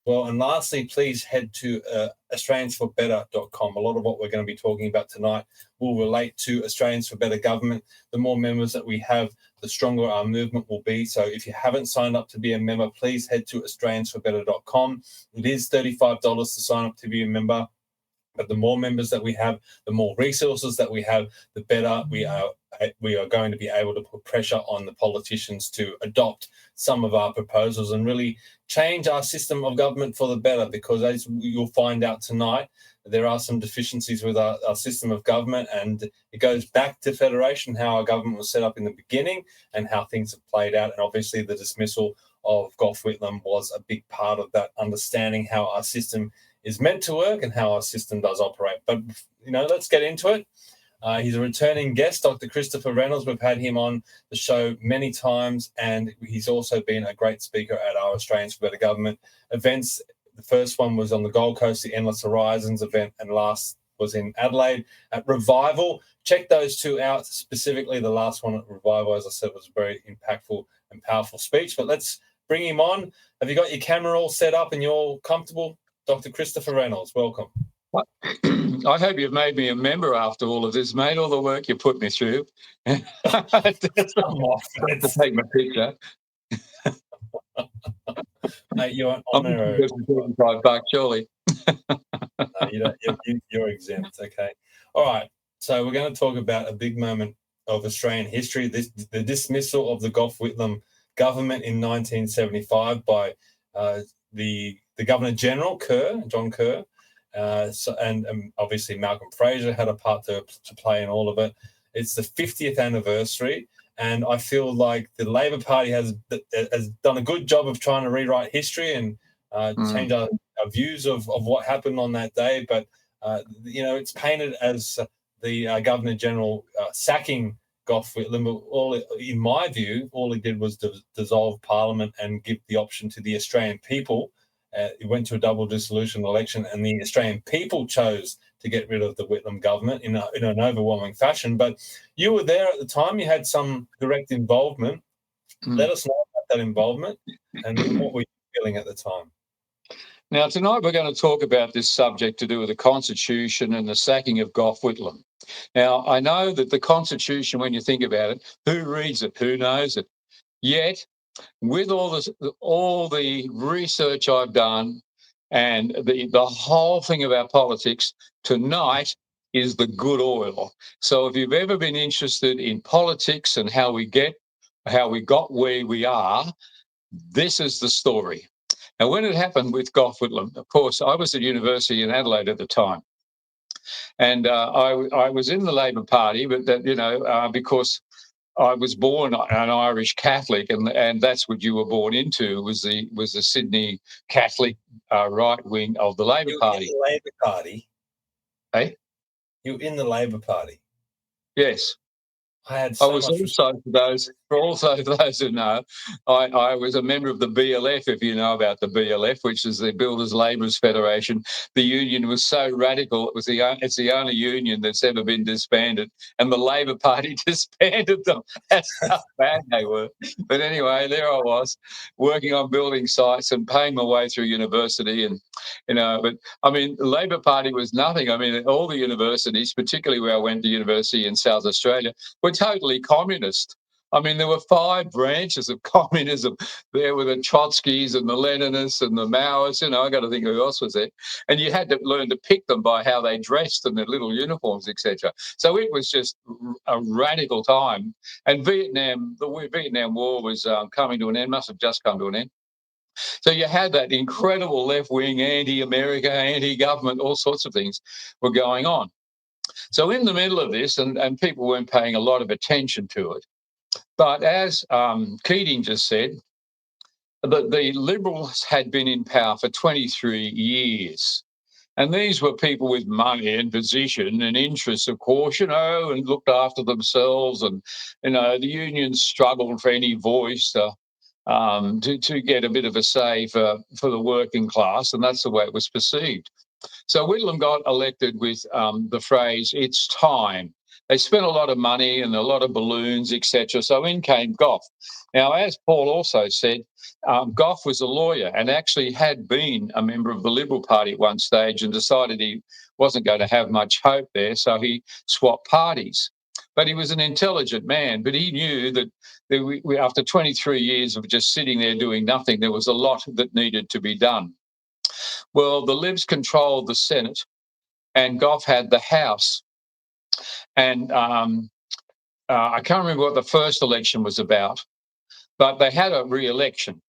Well, and lastly, please head to AustraliansForBetter.com. A lot of what we're going to be talking about tonight will relate to Australians for Better government. The more members that we have, the stronger our movement will be. So if you haven't signed up to be a member, please head to AustraliansForBetter.com. It is $35 to sign up to be a member. But the more members that we have, the more resources that we have, the better we are going to be able to put pressure on the politicians to adopt some of our proposals and really change our system of government for the better, because as you'll find out tonight, there are some deficiencies with our system of government, and it goes back to federation, how our government was set up in the beginning and how things have played out. And obviously the dismissal of Gough Whitlam was a big part of that, understanding how our system is meant to work and how our system does operate. But, let's get into it. He's a returning guest, Dr. Christoper Reynolds. We've had him on the show many times, and he's also been a great speaker at our Australians for Better Government events. The first one was on the Gold Coast, the Endless Horizons event, and last was in Adelaide at Revival. Check those two out, specifically the last one at Revival, as I said, was a very impactful and powerful speech. But let's bring him on. Have you got your camera all set up and you're all comfortable? Dr. Christoper Reynolds, welcome. I hope you've made me a member after all of this, mate, all the work you put me through. Come off, to take my picture. Mate, you're an honorary. $35, surely. No, you're exempt, okay. All right, so we're going to talk about a big moment of Australian history, the dismissal of the Gough Whitlam government in 1975 by the Governor-General Kerr, John Kerr, and obviously Malcolm Fraser had a part to play in all of it. It's the 50th anniversary, and I feel like the Labor Party has done a good job of trying to rewrite history and change our views of what happened on that day. But, it's painted as the Governor-General sacking Gough Whitlam. In my view, all he did was dissolve Parliament and give the option to the Australian people. It went to a double dissolution election, and the Australian people chose to get rid of the Whitlam government in an overwhelming fashion. But you were there at the time. You had some direct involvement. Let us know about that involvement and what were you feeling at the time. Now, tonight we're going to talk about this subject to do with the Constitution and the sacking of Gough Whitlam. Now, I know that the Constitution, when you think about it, who reads it? Who knows it? Yet, with all the research I've done and the whole thing about politics, tonight is the good oil. So if you've ever been interested in politics and how we got where we are, this is the story. Now, when it happened with Gough Whitlam, of course, I was at university in Adelaide at the time. And I was in the Labor Party, but because I was born an Irish Catholic, and that's what you were born into, was the Sydney Catholic right wing of the Labor Party. In the Labor Party? Hey? You were in the Labor Party? Yes. I was also, for those who know, I was a member of the BLF, if you know about the BLF, which is the Builders Labourers Federation. The union was so radical, it's the only union that's ever been disbanded, and the Labor Party disbanded them. That's how bad they were. But anyway, there I was, working on building sites and paying my way through university. And, but I mean, the Labor Party was nothing. I mean, all the universities, particularly where I went to university in South Australia, were totally communist. I mean, there were 5 branches of communism. There were the Trotskys and the Leninists and the Maoists. I got to think who else was there. And you had to learn to pick them by how they dressed and their little uniforms, etc. So it was just a radical time. And the Vietnam War was coming to an end, must have just come to an end. So you had that incredible left-wing, anti-America, anti-government, all sorts of things were going on. So in the middle of this, and people weren't paying a lot of attention to it, but as Keating just said, the Liberals had been in power for 23 years. And these were people with money and position and interests, of course, and looked after themselves. And, the unions struggled for any voice to get a bit of a say for the working class. And that's the way it was perceived. So Whitlam got elected with the phrase, "It's time." They spent a lot of money and a lot of balloons, etc. So in came Gough. Now, as Paul also said, Gough was a lawyer and actually had been a member of the Liberal Party at one stage and decided he wasn't going to have much hope there, so he swapped parties. But he was an intelligent man, but he knew that after 23 years of just sitting there doing nothing, there was a lot that needed to be done. Well, the Libs controlled the Senate and Gough had the House. And I can't remember what the first election was about, but they had a re-election,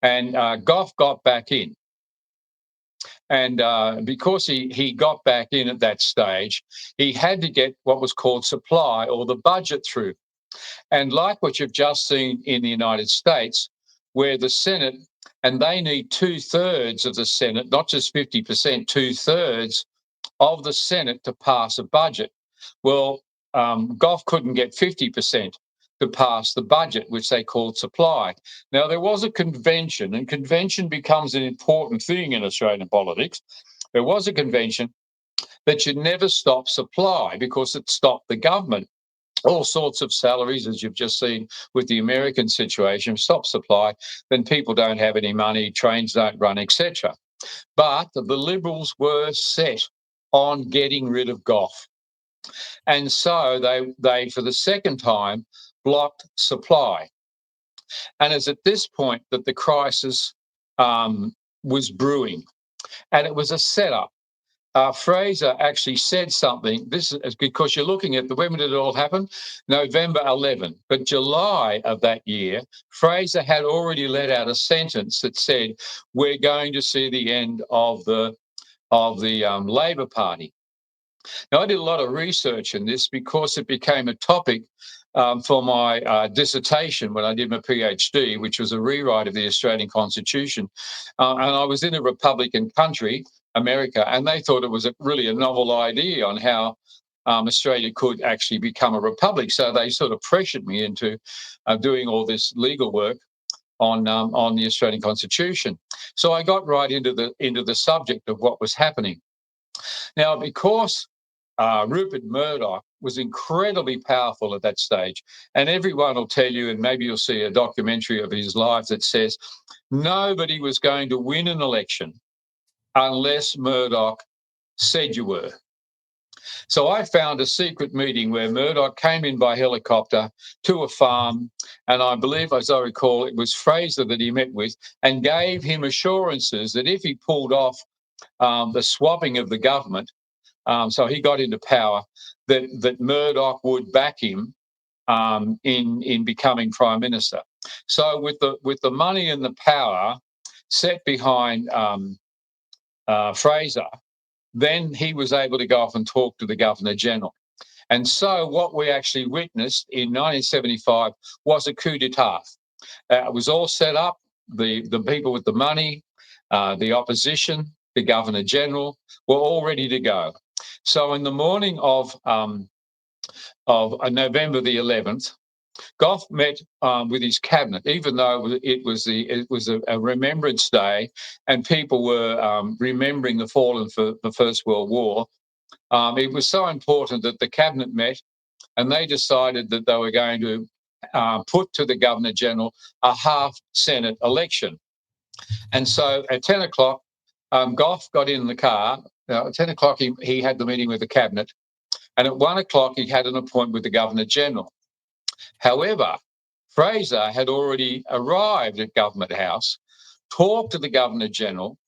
and Gough got back in. And because he got back in at that stage, he had to get what was called supply or the budget through. And like what you've just seen in the United States, where the Senate, and they need 2/3 of the Senate, not just 50%, 2/3 of the Senate to pass a budget. Well, Gough couldn't get 50% to pass the budget, which they called supply. Now, there was a convention, and convention becomes an important thing in Australian politics. There was a convention that should never stop supply because it stopped the government. All sorts of salaries, as you've just seen with the American situation, stop supply, then people don't have any money, trains don't run, etc. But the Liberals were set on getting rid of Gough. And so they for the second time, blocked supply. And it's at this point that the crisis was brewing. And it was a setup. Fraser actually said something. This is because you're looking at when did it all happen? November 11. But July of that year, Fraser had already let out a sentence that said, "We're going to see the end of the Labor Party." Now, I did a lot of research in this because it became a topic for my dissertation when I did my PhD, which was a rewrite of the Australian Constitution. And I was in a Republican country, America, and they thought it was really a novel idea on how Australia could actually become a republic. So they sort of pressured me into doing all this legal work on the Australian Constitution. So I got right into the subject of what was happening. Now, because Rupert Murdoch was incredibly powerful at that stage, and everyone will tell you, and maybe you'll see a documentary of his life that says nobody was going to win an election unless Murdoch said you were. So I found a secret meeting where Murdoch came in by helicopter to a farm, and I believe, as I recall, it was Fraser that he met with and gave him assurances that if he pulled off the swapping of the government, so he got into power, that Murdoch would back him in becoming prime minister. So with the money and the power set behind Fraser, then he was able to go off and talk to the Governor-General. And so what we actually witnessed in 1975 was a coup d'etat. It was all set up. The people with the money, the opposition, the Governor-General were all ready to go. So in the morning of November the 11th, Gough met with his cabinet, even though it was a Remembrance Day and people were remembering the fallen for the First World War. It was so important that the cabinet met, and they decided that they were going to put to the Governor-General a half Senate election. And so at 10 o'clock, Gough got in the car. At 10 o'clock, he had the meeting with the cabinet. And at 1 o'clock, he had an appointment with the Governor-General. However, Fraser had already arrived at Government House, talked to the Governor-General,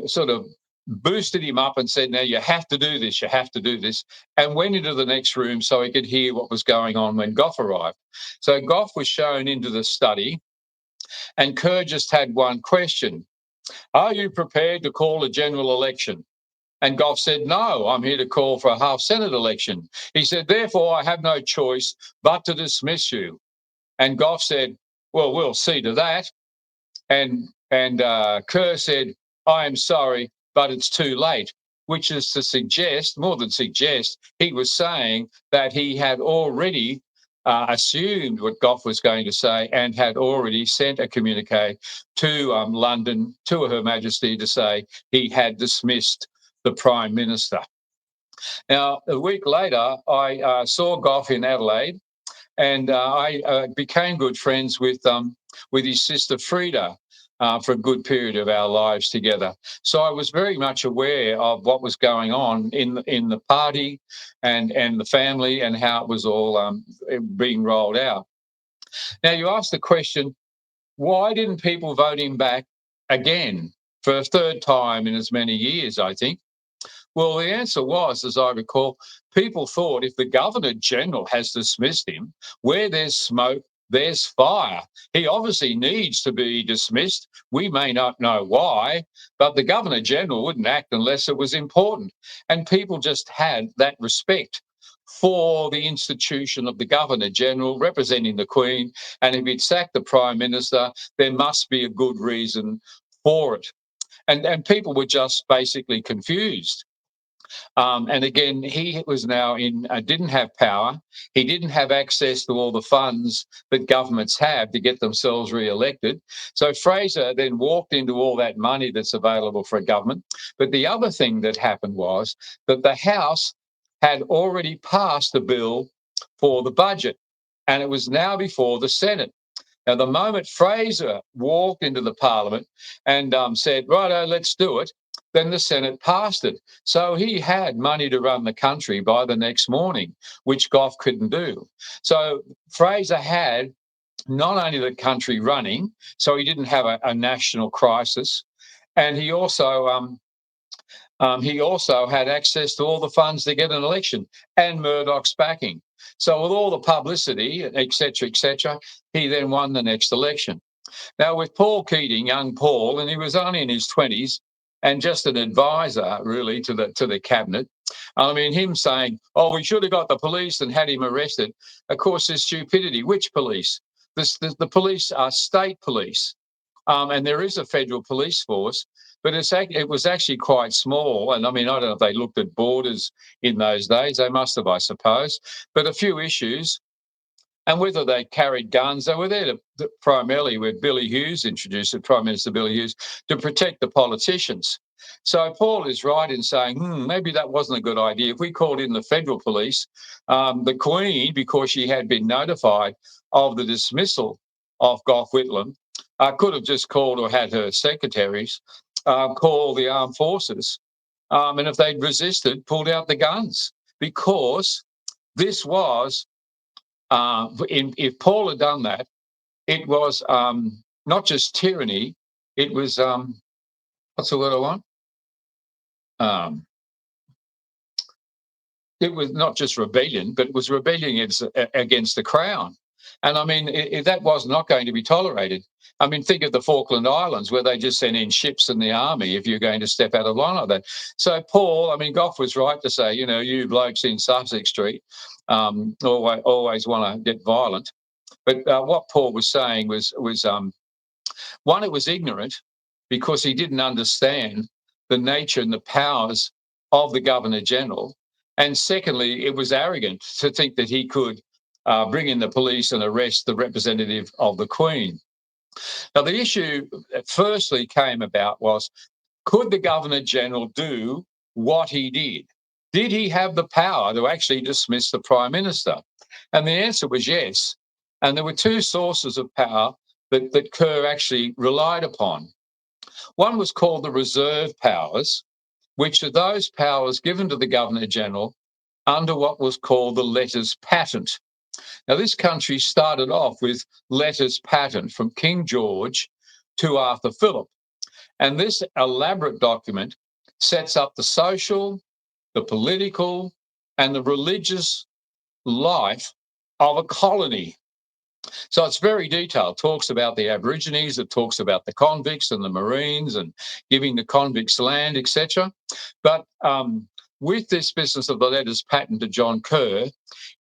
sort of boosted him up and said, "Now you have to do this, you have to do this," and went into the next room so he could hear what was going on when Gough arrived. So Gough was shown into the study, and Kerr just had one question: "Are you prepared to call a general election?" And Gough said, "No, I'm here to call for a half Senate election." He said, "Therefore, I have no choice but to dismiss you." And Gough said, "Well, we'll see to that." And Kerr said, "I am sorry, but it's too late," which is to suggest, more than suggest, he was saying that he had already assumed what Gough was going to say and had already sent a communique to London, to Her Majesty, to say he had dismissed the Prime Minister. Now, a week later, I saw Gough in Adelaide, and I became good friends with his sister Frida for a good period of our lives together. So I was very much aware of what was going on in the party and the family and how it was all being rolled out. Now, you asked the question, why didn't people vote him back again for a third time in as many years, I think? Well, the answer was, as I recall, people thought if the Governor-General has dismissed him, where there's smoke, there's fire. He obviously needs to be dismissed. We may not know why, but the Governor-General wouldn't act unless it was important. And people just had that respect for the institution of the Governor-General representing the Queen. And if he'd sacked the Prime Minister, there must be a good reason for it. And people were just basically confused. And again, he was now didn't have power. He didn't have access to all the funds that governments have to get themselves re-elected. So Fraser then walked into all that money that's available for a government. But the other thing that happened was that the House had already passed a bill for the budget, and it was now before the Senate. Now, the moment Fraser walked into the Parliament and said, righto, let's do it, then the Senate passed it. So he had money to run the country by the next morning, which Gough couldn't do. So Fraser had not only the country running, so he didn't have a national crisis, and he also had access to all the funds to get an election and Murdoch's backing. So with all the publicity, et cetera, he then won the next election. Now, with Paul Keating, young Paul, and he was only in his 20s and just an advisor, really, to the cabinet. I mean, him saying, oh, we should have got the police and had him arrested. Of course, there's stupidity. Which police? The police are state police. And there is a federal police force, but it was actually quite small. And I mean, I don't know if they looked at borders in those days. They must have, I suppose. But a few issues, and whether they carried guns, they were there primarily with Billy Hughes introduced it, Prime Minister Billy Hughes, to protect the politicians. So Paul is right in saying, maybe that wasn't a good idea. If we called in the federal police, the Queen, because she had been notified of the dismissal of Gough Whitlam, could have just called or had her secretaries call the armed forces. And if they'd resisted, pulled out the guns, because this was if Paul had done that, it was not just tyranny, it was what's the word I want? It was not just rebellion, but it was rebellion against the crown. And I mean, that was not going to be tolerated. I mean, think of the Falkland Islands, where they just sent in ships and the army if you're going to step out of line like that. So Paul, I mean, Gough was right to say, you blokes in Sussex Street always want to get violent. But what Paul was saying was one, it was ignorant because he didn't understand the nature and the powers of the Governor-General. And secondly, it was arrogant to think that he could bring in the police and arrest the representative of the Queen. Now, the issue that firstly came about was, could the Governor-General do what he did? Did he have the power to actually dismiss the Prime Minister? And the answer was yes. And there were two sources of power that Kerr actually relied upon. One was called the reserve powers, which are those powers given to the Governor-General under what was called the letters patent. Now, this country started off with letters patent from King George to Arthur Phillip. And this elaborate document sets up the social, the political, and the religious life of a colony. So it's very detailed. It talks about the Aborigines, it talks about the convicts and the Marines and giving the convicts land, etc. But with this business of the letters patent to John Kerr,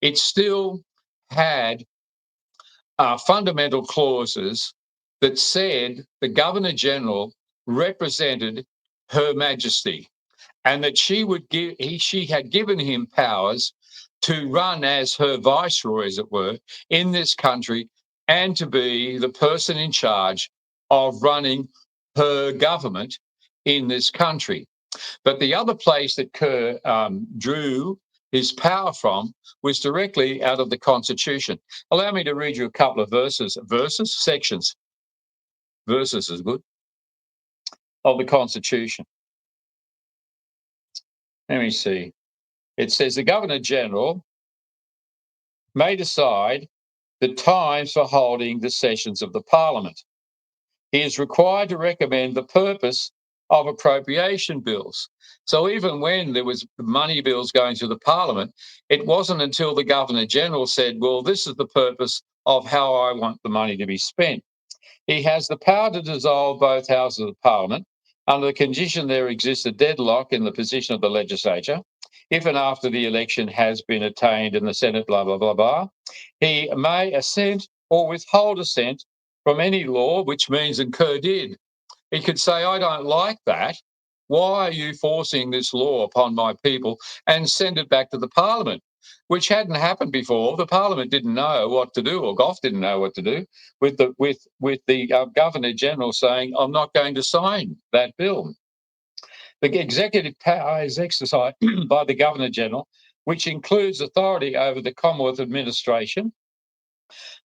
it still had fundamental clauses that said the Governor-General represented Her Majesty, and that she had given him powers to run as her viceroy, as it were, in this country, and to be the person in charge of running her government in this country. But the other place that Kerr drew his power from was directly out of the Constitution. Allow me to read you a couple of sections. Verses is good, of the Constitution. Let me see. It says the Governor-General may decide the times for holding the sessions of the Parliament. He is required to recommend the purpose of appropriation bills. So even when there was money bills going through the Parliament, it wasn't until the Governor-General said, well, this is the purpose of how I want the money to be spent. He has the power to dissolve both houses of Parliament under the condition there exists a deadlock in the position of the legislature. If and after the election has been attained in the Senate, blah, blah, blah, blah, he may assent or withhold assent from any law, which means, and Kerr did, he could say, I don't like that. Why are you forcing this law upon my people? And send it back to the Parliament, which hadn't happened before. The Parliament didn't know what to do, or Gough didn't know what to do, with the Governor-General saying, I'm not going to sign that bill. The executive power is exercised by the Governor-General, which includes authority over the Commonwealth administration,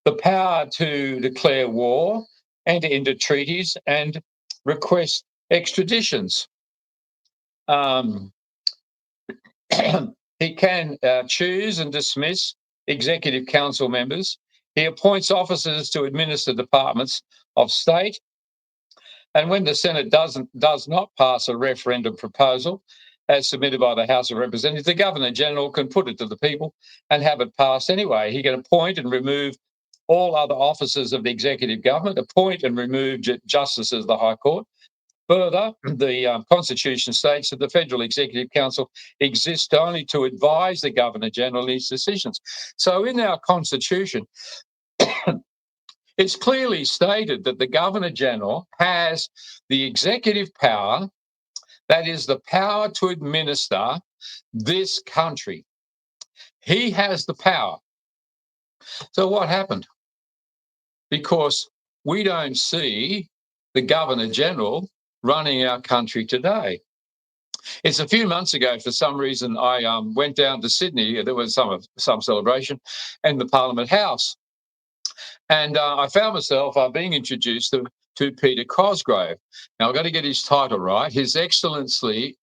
the power to declare war, enter into treaties, and request extraditions. He can choose and dismiss executive council members. He appoints officers to administer departments of state. And when the Senate does not pass a referendum proposal as submitted by the House of Representatives, the Governor-General can put it to the people and have it passed anyway. He can appoint and remove all other officers of the executive government, appoint and remove justices of the High Court. Further, the Constitution states that the Federal Executive Council exists only to advise the Governor-General in his decisions. So in our Constitution, it's clearly stated that the Governor-General has the executive power, that is the power to administer this country. He has the power. So what happened? Because we don't see the Governor-General running our country today. It's a few months ago, for some reason, I went down to Sydney. There was some celebration in the Parliament House. And I found myself being introduced to Peter Cosgrove. Now, I've got to get his title right. His Excellency,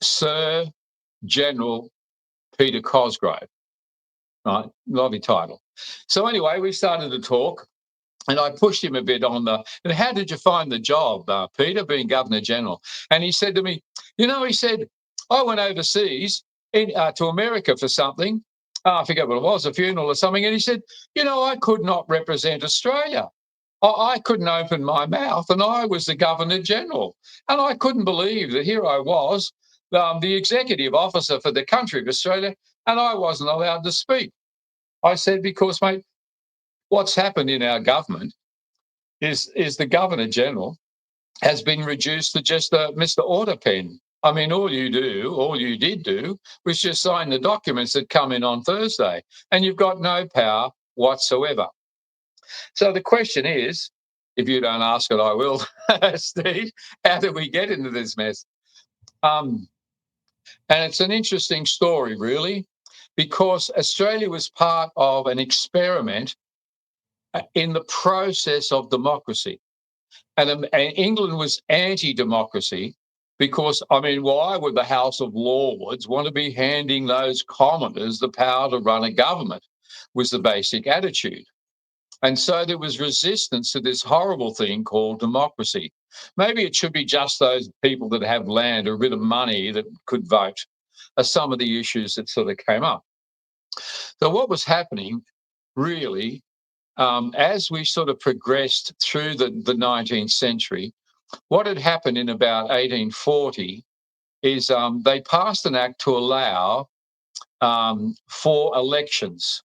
Sir General Peter Cosgrove. Right, lovely title. So anyway, we started to talk. And I pushed him a bit on and how did you find the job, Peter, being Governor-General? And he said to me, he said, I went overseas to America for something. I forget what it was, a funeral or something. And he said, I could not represent Australia. I couldn't open my mouth, and I was the Governor-General. And I couldn't believe that here I was, the executive officer for the country of Australia, and I wasn't allowed to speak. I said, because, mate, what's happened in our government is the Governor-General has been reduced to just a Mr. Order pen. I mean, all you did do was just sign the documents that come in on Thursday, and you've got no power whatsoever. So the question is, if you don't ask it, I will, Steve, how did we get into this mess? And it's an interesting story, really, because Australia was part of an experiment in the process of democracy. And England was anti-democracy because, why would the House of Lords want to be handing those commoners the power to run a government, was the basic attitude. And so there was resistance to this horrible thing called democracy. Maybe it should be just those people that have land or a bit of money that could vote, are some of the issues that sort of came up. So what was happening, really, as we sort of progressed through the 19th century, what had happened in about 1840 is they passed an act to allow for elections.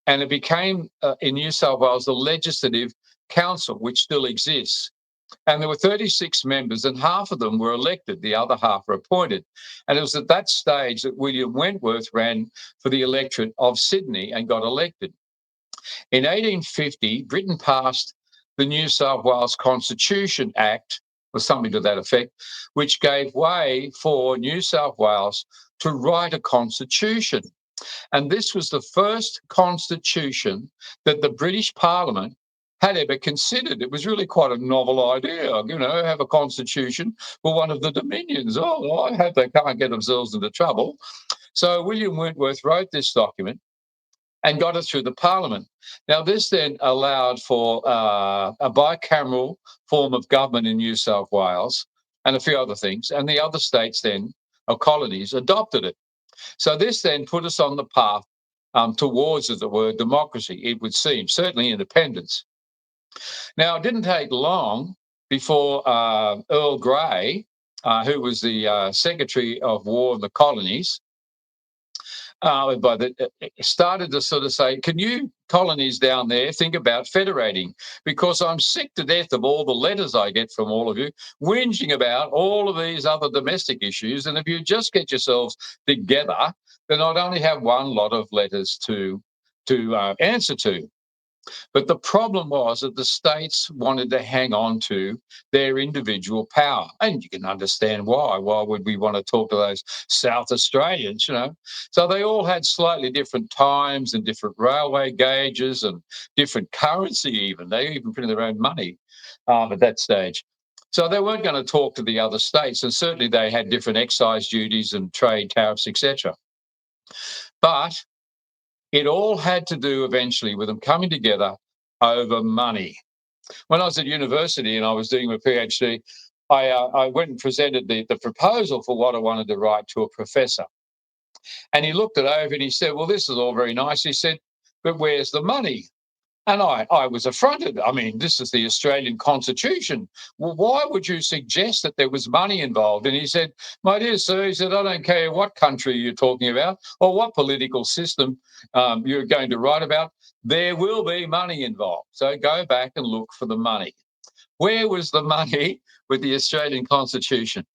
And it became, in New South Wales, the Legislative Council, which still exists. And there were 36 members, and half of them were elected, the other half were appointed. And it was at that stage that William Wentworth ran for the electorate of Sydney and got elected. In 1850, Britain passed the New South Wales Constitution Act, or something to that effect, which gave way for New South Wales to write a constitution. And this was the first constitution that the British Parliament had ever considered. It was really quite a novel idea, have a constitution for one of the dominions. Oh, I hope they can't get themselves into trouble. So William Wentworth wrote this document and got it through the Parliament. Now, this then allowed for a bicameral form of government in New South Wales and a few other things. And the other states then, or colonies, adopted it. So this then put us on the path towards, as it were, democracy, it would seem, certainly independence. Now, it didn't take long before Earl Grey, who was the Secretary of War of the Colonies, started to sort of say, can you colonies down there think about federating? Because I'm sick to death of all the letters I get from all of you whinging about all of these other domestic issues. And if you just get yourselves together, then I'd only have one lot of letters to answer to. But the problem was that the states wanted to hang on to their individual power. And you can understand why. Why would we want to talk to those South Australians, So they all had slightly different times and different railway gauges and different currency even. They even printed their own money at that stage. So they weren't going to talk to the other states. And certainly they had different excise duties and trade tariffs, etc. But it all had to do eventually with them coming together over money. When I was at university and I was doing my PhD, I went and presented the proposal for what I wanted to write to a professor. And he looked it over and he said, well, this is all very nice. He said, but where's the money? And I was affronted. I mean, this is the Australian Constitution. Well, why would you suggest that there was money involved? And he said, my dear sir, he said, I don't care what country you're talking about or what political system you're going to write about. There will be money involved. So go back and look for the money. Where was the money with the Australian Constitution?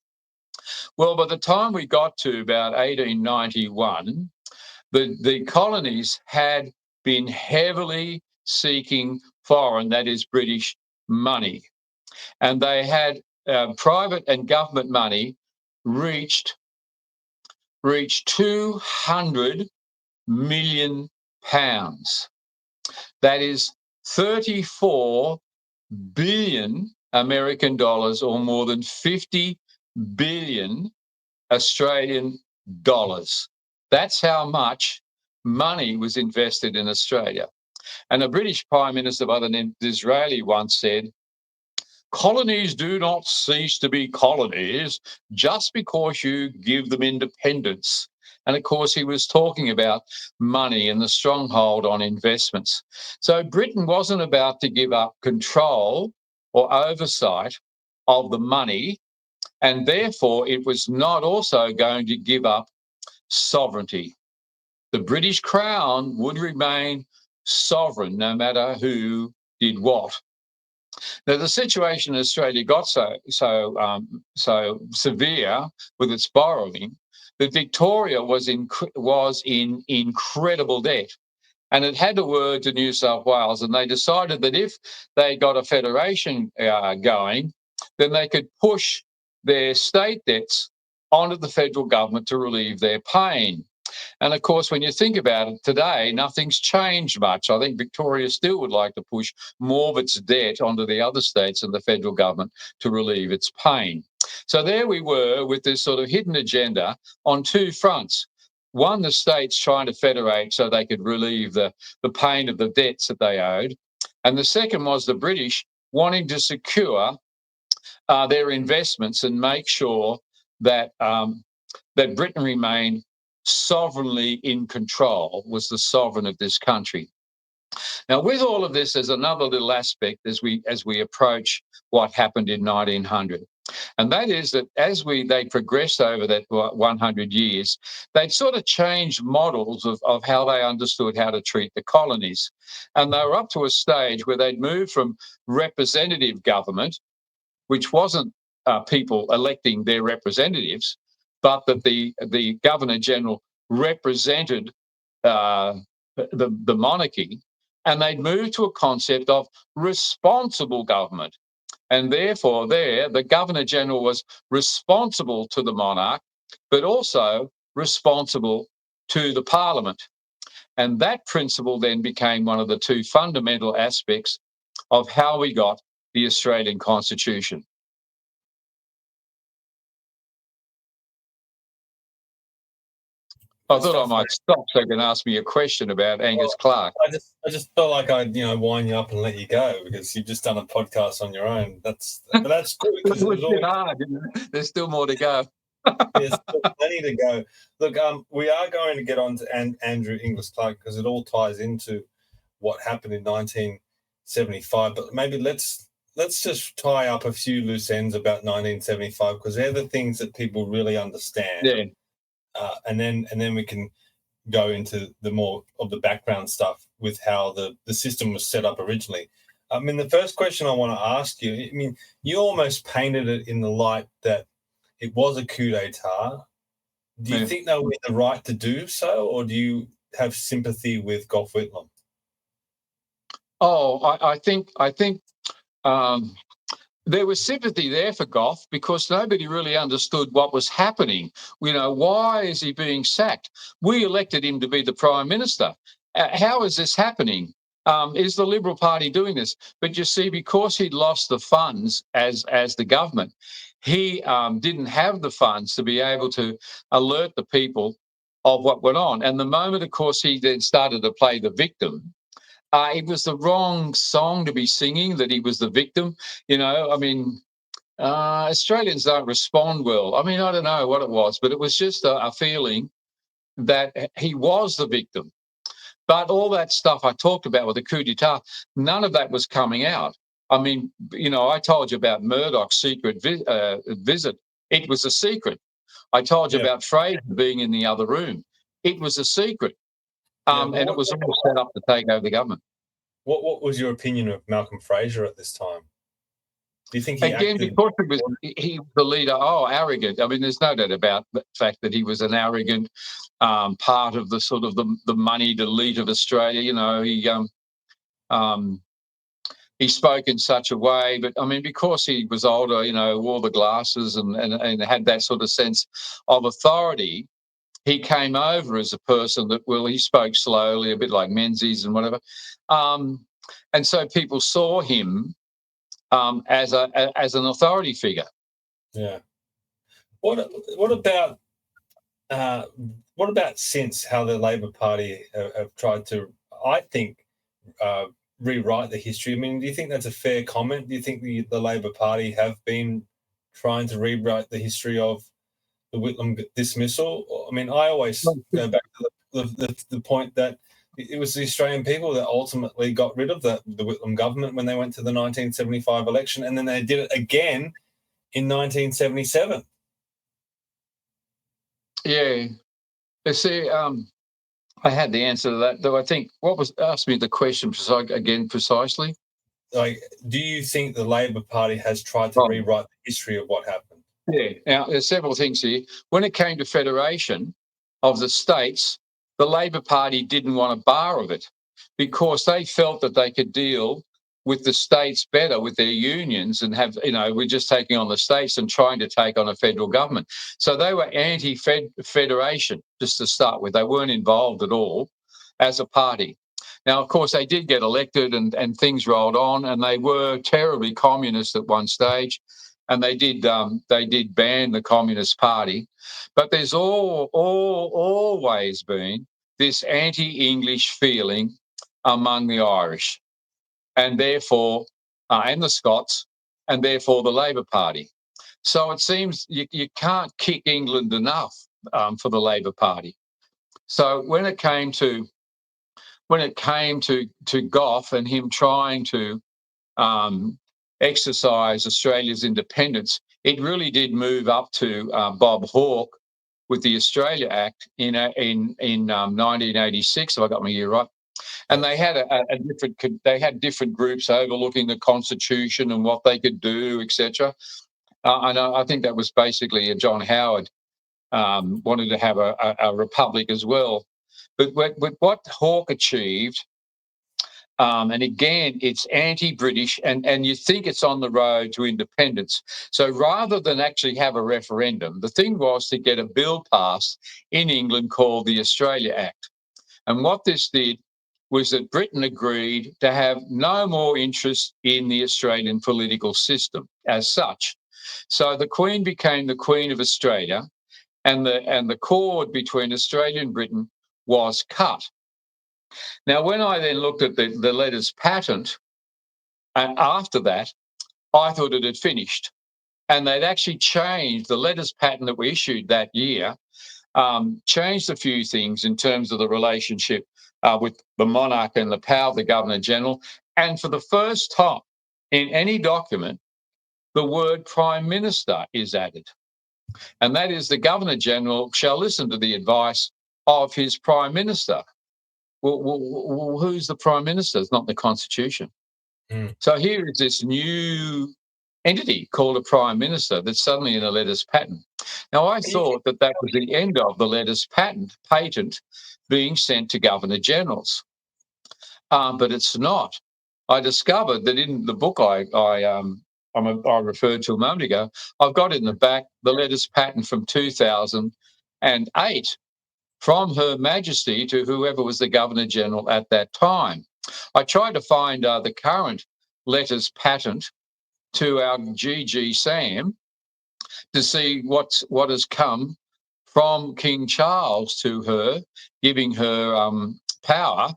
Well, by the time we got to about 1891, the colonies had been heavily seeking foreign, that is British money. And they had private and government money reached 200 million pounds. That is 34 billion American dollars, or more than 50 billion Australian dollars. That's how much money was invested in Australia. And a British Prime Minister by the name of Disraeli once said, colonies do not cease to be colonies just because you give them independence. And of course, he was talking about money and the stronghold on investments. So Britain wasn't about to give up control or oversight of the money, and therefore it was not also going to give up sovereignty. The British Crown would remain sovereign no matter who did what. Now, the situation in Australia got so severe with its borrowing that Victoria was in incredible debt, and it had a word to New South Wales, and they decided that if they got a federation going, then they could push their state debts onto the federal government to relieve their pain. And of course, when you think about it today, nothing's changed much. I think Victoria still would like to push more of its debt onto the other states and the federal government to relieve its pain. So there we were with this sort of hidden agenda on two fronts. One, the states trying to federate so they could relieve the pain of the debts that they owed. And the second was the British wanting to secure their investments and make sure that that Britain remained sovereignly in control, was the sovereign of this country. Now, with all of this, there's another little aspect as we approach what happened in 1900. And that is that as they progressed over that 100 years, they'd sort of changed models of how they understood how to treat the colonies. And they were up to a stage where they'd moved from representative government, which wasn't people electing their representatives, but that the Governor-General represented the monarchy, and they'd moved to a concept of responsible government. And therefore, there, the Governor-General was responsible to the monarch, but also responsible to the Parliament. And that principle then became one of the two fundamental aspects of how we got the Australian Constitution. I thought I might stop so you can ask me a question about Angus Clark. I just felt like I'd wind you up and let you go because you've just done a podcast on your own. But that's good because It was a bit hard, isn't it? There's still more to go. There's still plenty to go. Look, we are going to get on to Andrew Inglis Clark because it all ties into what happened in 1975. But maybe let's just tie up a few loose ends about 1975 because they're the things that people really understand. Yeah. And then we can go into the more of the background stuff with how the system was set up originally. I mean, the first question I want to ask you, I mean, you almost painted it in the light that it was a coup d'etat. Do you think they were in the right to do so, or do you have sympathy with Gough Whitlam? Oh, I think there was sympathy there for Gough because nobody really understood what was happening. Why is he being sacked? We elected him to be the Prime Minister. How is this happening? Is the Liberal Party doing this? But you see, because he'd lost the funds as the government, he didn't have the funds to be able to alert the people of what went on. And the moment, of course, he then started to play the victim, it was the wrong song to be singing, that he was the victim. Australians don't respond well. I mean, I don't know what it was, but it was just a feeling that he was the victim. But all that stuff I talked about with the coup d'etat, none of that was coming out. I mean, I told you about Murdoch's secret visit. It was a secret. I told you about Fraser being in the other room. It was a secret. And it was all set up to take over the government. What was your opinion of Malcolm Fraser at this time? Do you think he again acted... because he was the leader? Oh, arrogant. I mean, there's no doubt about the fact that he was an arrogant part of the sort of the moneyed elite of Australia. He spoke in such a way, but I mean, because he was older, wore the glasses and had that sort of sense of authority, he came over as a person that, he spoke slowly, a bit like Menzies and whatever. And so people saw him as an authority figure. Yeah. What about since how the Labor Party have tried to, I think, rewrite the history? I mean, do you think that's a fair comment? Do you think the Labor Party have been trying to rewrite the history of the Whitlam dismissal? I mean, I always go back to the point that it was the Australian people that ultimately got rid of the Whitlam government when they went to the 1975 election, and then they did it again in 1977. Yeah. You see, I had the answer to that, though. I think ask me the question precisely. Like, do you think the Labor Party has tried to rewrite the history of what happened? Yeah. Now, there's several things here. When it came to federation of the states, the Labor Party didn't want a bar of it because they felt that they could deal with the states better with their unions and have, we're just taking on the states and trying to take on a federal government. So they were anti-federation, just to start with. They weren't involved at all as a party. Now, of course, they did get elected and things rolled on, and they were terribly communist at one stage, and they did ban the Communist Party. But there's always been this anti-English feeling among the Irish, and therefore, and the Scots, and therefore the Labor Party. So it seems you can't kick England enough for the Labor Party. So when it came to Gough and him trying to exercise Australia's independence, it really did move up to Bob Hawke with the Australia Act in 1986, if I got my year right. And they had different groups overlooking the Constitution and what they could do, etc. And I think that was basically John Howard wanted to have a republic as well. But what Hawke achieved And again, it's anti-British, and you think it's on the road to independence. So rather than actually have a referendum, the thing was to get a bill passed in England called the Australia Act. And what this did was that Britain agreed to have no more interest in the Australian political system as such. So the Queen became the Queen of Australia, and the cord between Australia and Britain was cut. Now, when I then looked at the letters patent, and after that, I thought it had finished. And they'd actually changed the letters patent that we issued that year, changed a few things in terms of the relationship with the monarch and the power of the Governor-General. And for the first time in any document, the word Prime Minister is added. And that is, the Governor-General shall listen to the advice of his Prime Minister. Well, who's the Prime Minister? It's not the Constitution. So here is this new entity called a Prime Minister that's suddenly in a letters patent. Now, I thought that was the end of the letters patent being sent to Governor-Generals. But it's not. I discovered that in the book I referred to a moment ago, I've got in the back the letters patent from 2008 from Her Majesty to whoever was the Governor-General at that time. I tried to find the current letters patent to our GG Sam to see what has come from King Charles to her, giving her power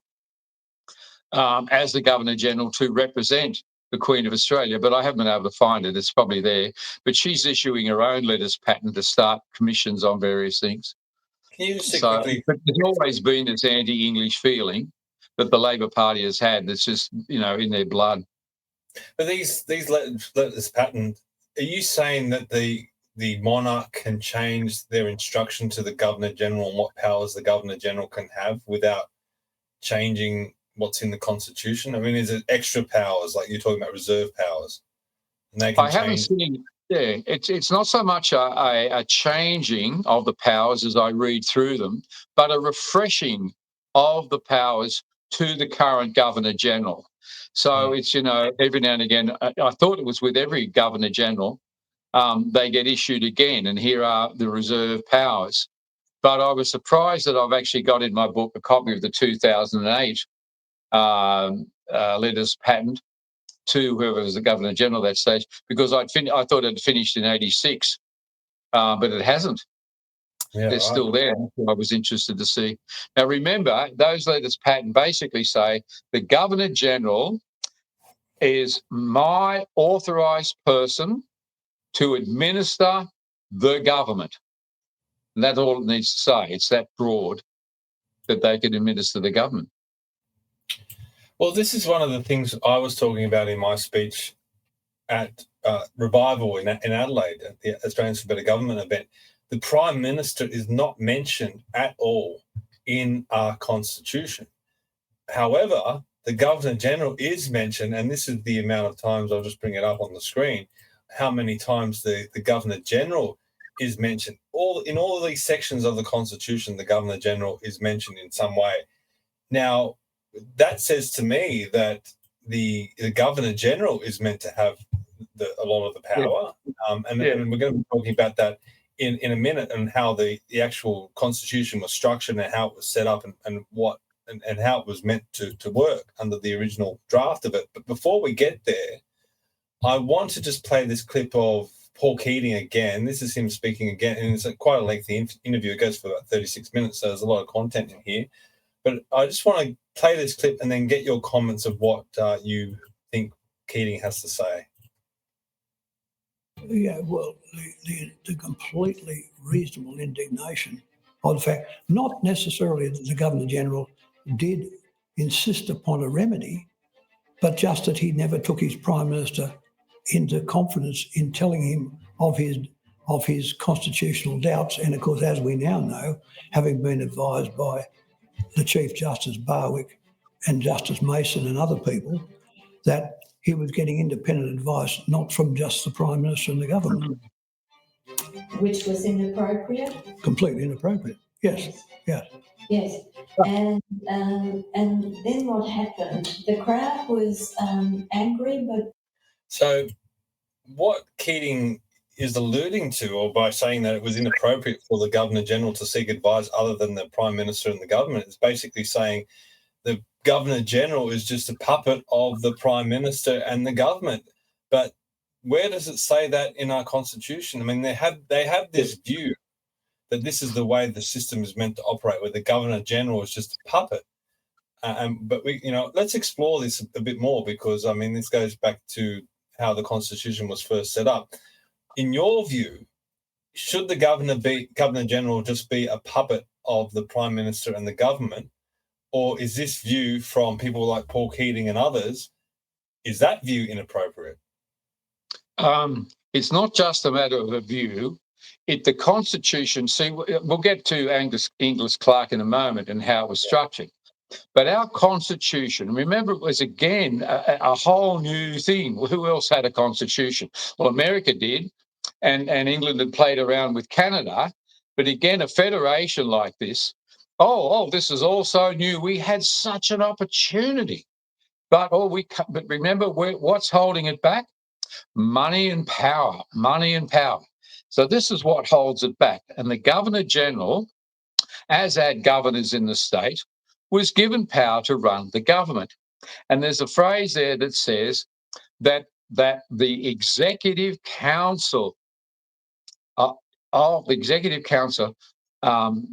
as the Governor-General to represent the Queen of Australia, but I haven't been able to find it. It's probably there. But she's issuing her own letters patent to start commissions on various things. Can you just quickly? But there's always been this anti-English feeling that the Labor Party has had that's just, in their blood. But these letters patent, are you saying that the monarch can change their instruction to the Governor-General and what powers the Governor-General can have without changing what's in the Constitution? I mean, is it extra powers, like you're talking about reserve powers? And they can I haven't seen. Yeah, it's not so much a changing of the powers as I read through them, but a refreshing of the powers to the current Governor-General. So it's, every now and again, I thought it was with every Governor-General, they get issued again, and here are the reserve powers. But I was surprised that I've actually got in my book a copy of the 2008 letters patent to whoever was the Governor-General at that stage, because I thought it had finished in 86, but it hasn't. Yeah, they're still there. I was interested to see. Now, remember, those letters patent basically say the Governor-General is my authorised person to administer the government. And that's all it needs to say. It's that broad that they can administer the government. Well, this is one of the things I was talking about in my speech at Revival in Adelaide at the Australians for Better Government event. The Prime Minister is not mentioned at all in our Constitution. However, the Governor-General is mentioned, and this is the amount of times, I'll just bring it up on the screen, how many times the Governor-General is mentioned. In all of these sections of the Constitution, the Governor-General is mentioned in some way. Now, that says to me that the Governor-General is meant to have a lot of the power. And we're going to be talking about that in a minute, and how the actual Constitution was structured and how it was set up and how it was meant to work under the original draft of it. But before we get there, I want to just play this clip of Paul Keating again. This is him speaking again, and it's quite a lengthy interview. It goes for about 36 minutes, so there's a lot of content in here. But I just want to play this clip and then get your comments of what you think Keating has to say. Yeah, well, the completely reasonable indignation of the fact, not necessarily that the Governor-General did insist upon a remedy, but just that he never took his Prime Minister into confidence in telling him of his constitutional doubts. And of course, as we now know, having been advised by the Chief Justice Barwick and Justice Mason and other people, that he was getting independent advice, not from just the Prime Minister and the government. Which was inappropriate? Completely inappropriate, yes. Yes, and then what happened? The crowd was angry, but So what Keating is alluding to, or by saying that it was inappropriate for the Governor-General to seek advice other than the Prime Minister and the government, is basically saying the Governor-General is just a puppet of the Prime Minister and the government. But where does it say that in our Constitution? I mean, they have this view that this is the way the system is meant to operate, where the Governor-General is just a puppet. But let's explore this a bit more, because I mean, this goes back to how the Constitution was first set up. In your view, should the Governor-General just be a puppet of the Prime Minister and the government, or is this view from people like Paul Keating and others, is that view inappropriate? It's not just a matter of a view. The Constitution, see, we'll get to Inglis Clark in a moment and how it was structured. But our Constitution, remember, it was again a whole new thing. Well, who else had a Constitution? Well, America did, and England had played around with Canada. But again, a federation like this, this is all so new. We had such an opportunity. But remember, what's holding it back? Money and power, money and power. So this is what holds it back. And the Governor-General, as had governors in the state, was given power to run the government. And there's a phrase there that says that the Executive Council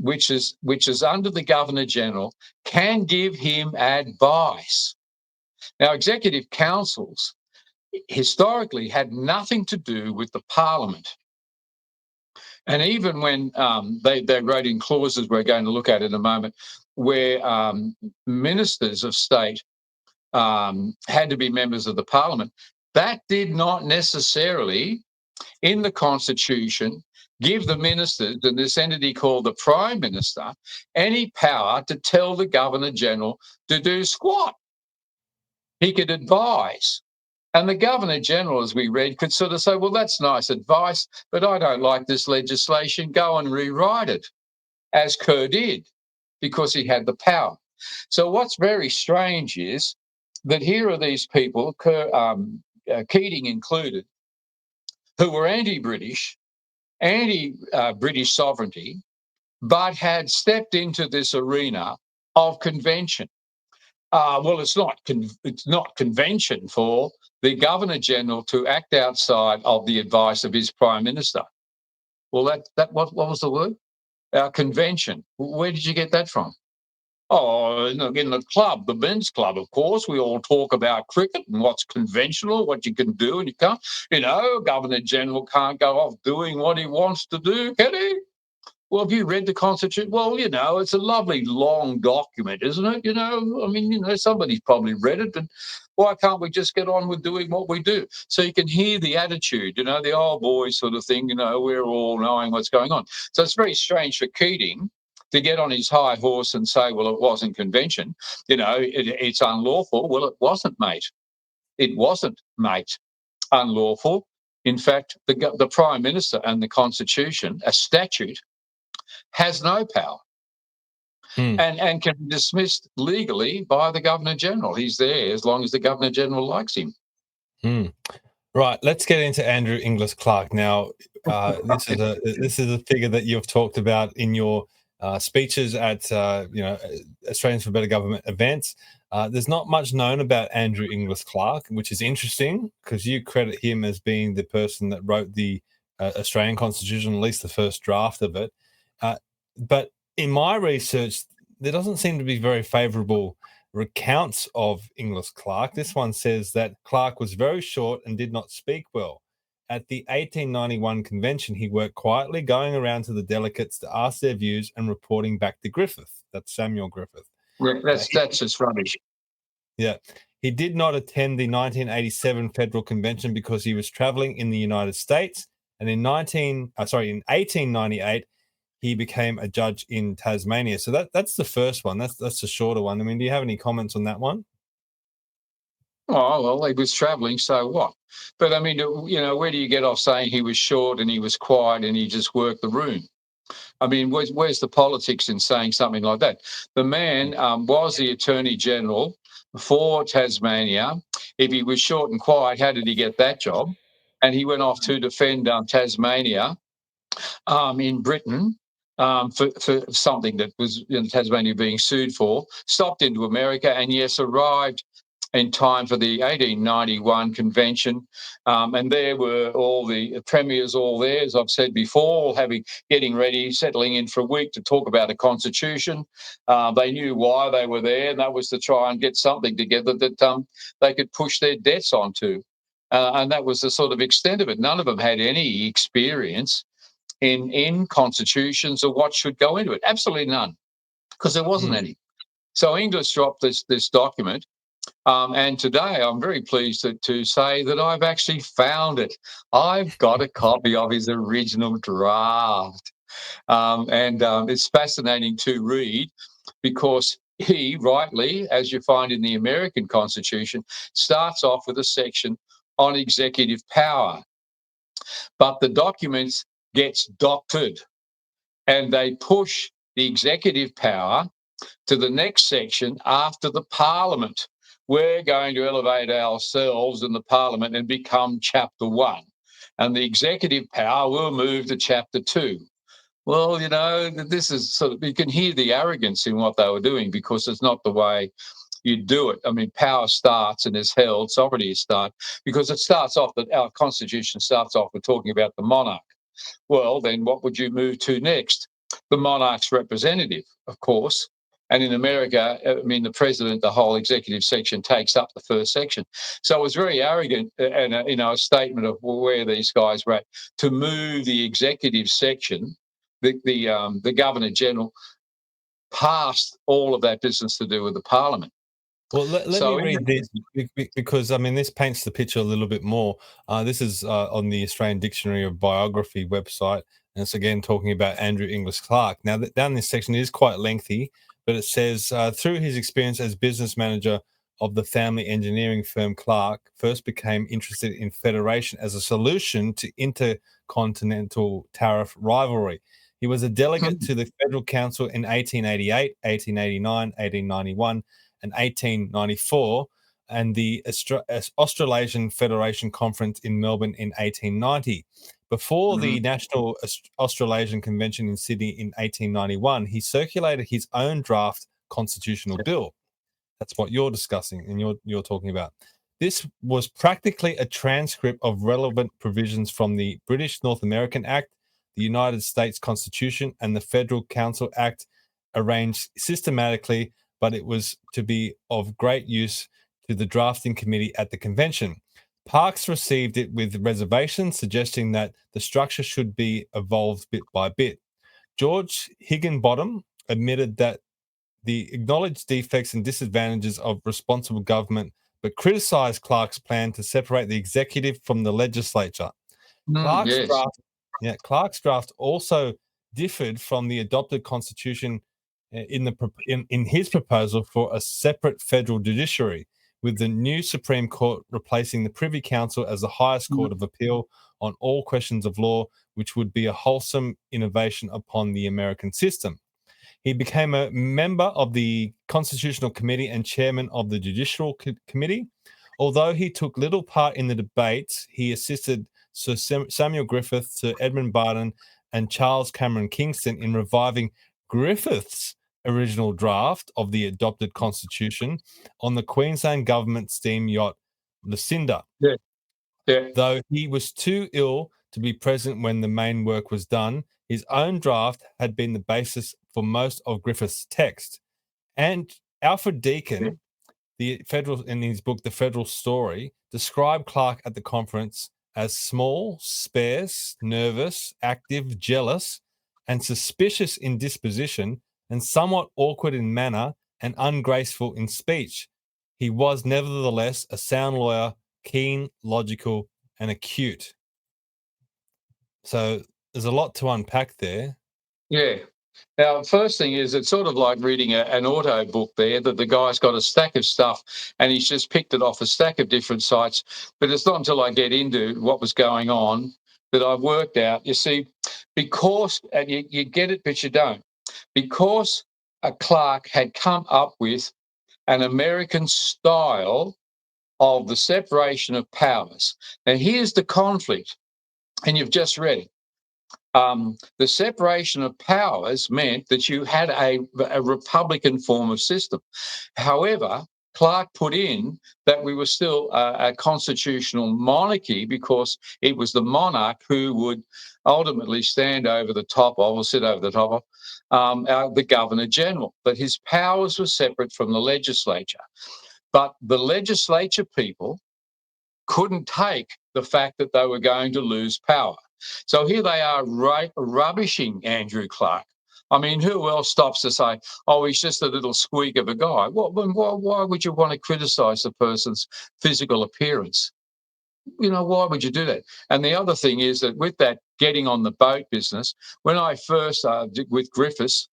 which is under the Governor-General, can give him advice. Now, executive councils historically had nothing to do with the Parliament. And even when they wrote in clauses we're going to look at in a moment, where ministers of state had to be members of the Parliament, that did not necessarily, in the Constitution, give the ministers and this entity called the Prime Minister any power to tell the Governor-General to do squat. He could advise. And the Governor-General, as we read, could sort of say, well, that's nice advice, but I don't like this legislation. Go and rewrite it, as Kerr did, because he had the power. So what's very strange is that here are these people, Keating included, who were anti-British, anti-British sovereignty, but had stepped into this arena of convention. It's not convention for the Governor-General to act outside of the advice of his Prime Minister. Well, what was the word? Convention. Where did you get that from? Oh, in the club, the men's club, of course, we all talk about cricket and what's conventional, what you can do and you can't. Governor-General can't go off doing what he wants to do, can he? Well, have you read the Constitution? Well, it's a lovely long document, isn't it? Somebody's probably read it. And why can't we just get on with doing what we do? So you can hear the attitude, the old boy sort of thing, we're all knowing what's going on. So it's very strange for Keating to get on his high horse and say, well, it wasn't convention. It's unlawful. Well, it wasn't, mate. It wasn't, mate, unlawful. In fact, the Prime Minister and the Constitution, a statute, has no power and can be dismissed legally by the Governor-General. He's there as long as the Governor-General likes him. Right, let's get into Andrew Inglis Clark. Now, this is a figure that you've talked about in your speeches at Australians for Better Government events. There's not much known about Andrew Inglis Clark, which is interesting because you credit him as being the person that wrote the Australian Constitution, at least the first draft of it. But in my research, there doesn't seem to be very favourable recounts of Inglis Clark. This one says that Clark was very short and did not speak well. At the 1891 convention, he worked quietly, going around to the delegates to ask their views and reporting back to Griffith. That's Samuel Griffith. That's just rubbish. Yeah. He did not attend the 1987 federal convention because he was travelling in the United States. And in 1898, he became a judge in Tasmania. So that's the first one. That's the shorter one. I mean, do you have any comments on that one? Oh, well, he was travelling, so what? But I mean, where do you get off saying he was short and he was quiet and he just worked the room? I mean, where's the politics in saying something like that? The man was the Attorney General for Tasmania. If he was short and quiet, how did he get that job? And he went off to defend Tasmania in Britain for something that was Tasmania being sued for, stopped into America, and yes, arrived in time for the 1891 convention. And there were all the premiers all there, as I've said before, getting ready, settling in for a week to talk about a constitution. They knew why they were there, and that was to try and get something together that they could push their debts onto. And that was the sort of extent of it. None of them had any experience in constitutions or what should go into it. Absolutely none, because there wasn't any. So Inglis dropped this document, and today I'm very pleased to say that I've actually found it. I've got a copy of his original draft, and it's fascinating to read because he rightly, as you find in the American Constitution, starts off with a section on executive power. But the document gets doctored, and they push the executive power to the next section after the Parliament. We're going to elevate ourselves in the Parliament and become Chapter 1. And the executive power will move to Chapter 2. Well, this is sort of, you can hear the arrogance in what they were doing because it's not the way you do it. I mean, power starts and is held, sovereignty is start, because it starts off that our Constitution starts off with talking about the monarch. Well, then what would you move to next? The monarch's representative, of course. And in America, I mean, the president, the whole executive section takes up the first section. So it was very arrogant and a statement of where these guys were at to move the executive section, the Governor-General, past all of that business to do with the Parliament. Well, let me read this because, I mean, this paints the picture a little bit more. This is on the Australian Dictionary of Biography website, and it's again talking about Andrew Inglis Clark. Now, down this section is quite lengthy, but it says, through his experience as business manager of the family engineering firm, Clark first became interested in federation as a solution to intercontinental tariff rivalry. He was a delegate to the Federal Council in 1888, 1889, 1891, and 1894, and the Australasian Federation Conference in Melbourne in 1890. Before the National Australasian Convention in Sydney in 1891, he circulated his own draft constitutional bill. That's what you're discussing and you're talking about. This was practically a transcript of relevant provisions from the British North American Act, the United States Constitution, and the Federal Council Act, arranged systematically, but it was to be of great use to the drafting committee at the convention. Parkes received it with reservations, suggesting that the structure should be evolved bit by bit. George Higginbottom admitted that the acknowledged defects and disadvantages of responsible government, but criticised Clark's plan to separate the executive from the legislature. Clark's draft also differed from the adopted constitution in his proposal for a separate federal judiciary, with the new Supreme Court replacing the Privy Council as the highest court of appeal on all questions of law, which would be a wholesome innovation upon the American system. He became a member of the Constitutional Committee and chairman of the Judicial Committee. Although he took little part in the debates, he assisted Sir Samuel Griffith, Sir Edmund Barton, and Charles Cameron Kingston in reviving Griffith's original draft of the adopted constitution on the Queensland government steam yacht Lucinda. Though he was too ill to be present when the main work was done, his own draft had been the basis for most of Griffith's text. And Alfred Deakin, in his book The Federal Story, described Clark at the conference as small, sparse, nervous, active, jealous, and suspicious in disposition, and somewhat awkward in manner and ungraceful in speech. He was nevertheless a sound lawyer, keen, logical, and acute. So there's a lot to unpack there. Yeah. Now, first thing is, it's sort of like reading an auto book there, that the guy's got a stack of stuff and he's just picked it off a stack of different sites. But it's not until I get into what was going on that I've worked out. You see, because, and you get it, but you don't, because Clark had come up with an American style of the separation of powers. Now, here's the conflict, and you've just read it. The separation of powers meant that you had a republican form of system. However, Clark put in that we were still a constitutional monarchy because it was the monarch who would ultimately stand over the top of, or sit over the top of, the Governor-General, that his powers were separate from the legislature. But the legislature people couldn't take the fact that they were going to lose power. So here they are rubbishing Andrew Clark. I mean, who else stops to say, oh, he's just a little squeak of a guy? Well, why would you want to criticise the person's physical appearance? You know, why would you do that? And the other thing is that with that getting on the boat business, when I first, with Griffiths,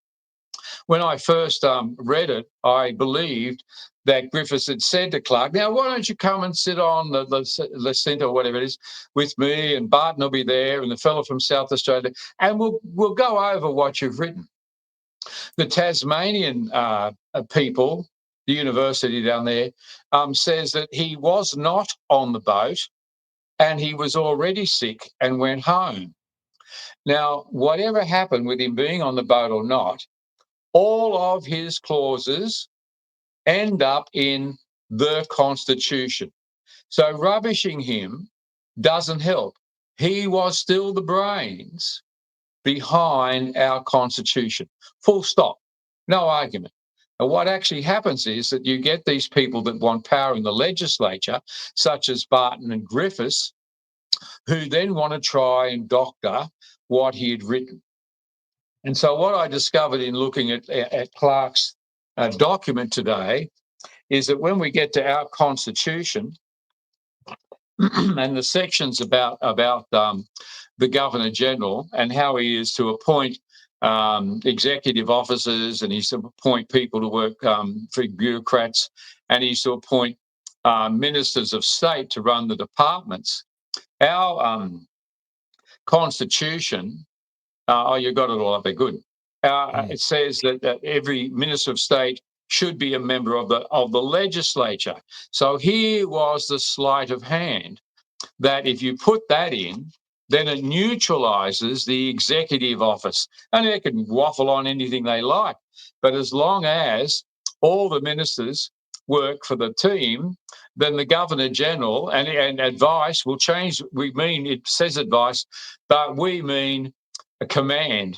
when I first read it, I believed that Griffiths had said to Clark, now, why don't you come and sit on the centre or whatever it is with me, and Barton will be there and the fellow from South Australia, and we'll go over what you've written. The Tasmanian people, the university down there, says that he was not on the boat and he was already sick and went home. Now, whatever happened with him being on the boat or not, all of his clauses end up in the Constitution. So rubbishing him doesn't help. He was still the brains behind our Constitution. Full stop. No argument. And what actually happens is that you get these people that want power in the legislature, such as Barton and Griffiths, who then want to try and doctor what he had written. And so what I discovered in looking at Clark's document today is that when we get to our Constitution and the sections about the Governor-General and how he is to appoint executive officers, and he's to appoint people to work for bureaucrats, and he's to appoint ministers of state to run the departments, our Constitution, you got it all up there, good. It says that every minister of state should be a member of the legislature. So here was the sleight of hand, that if you put that in, then it neutralises the executive office. And they can waffle on anything they like. But as long as all the ministers work for the team, then the Governor-General and advice will change. We mean, it says advice, but we mean a command,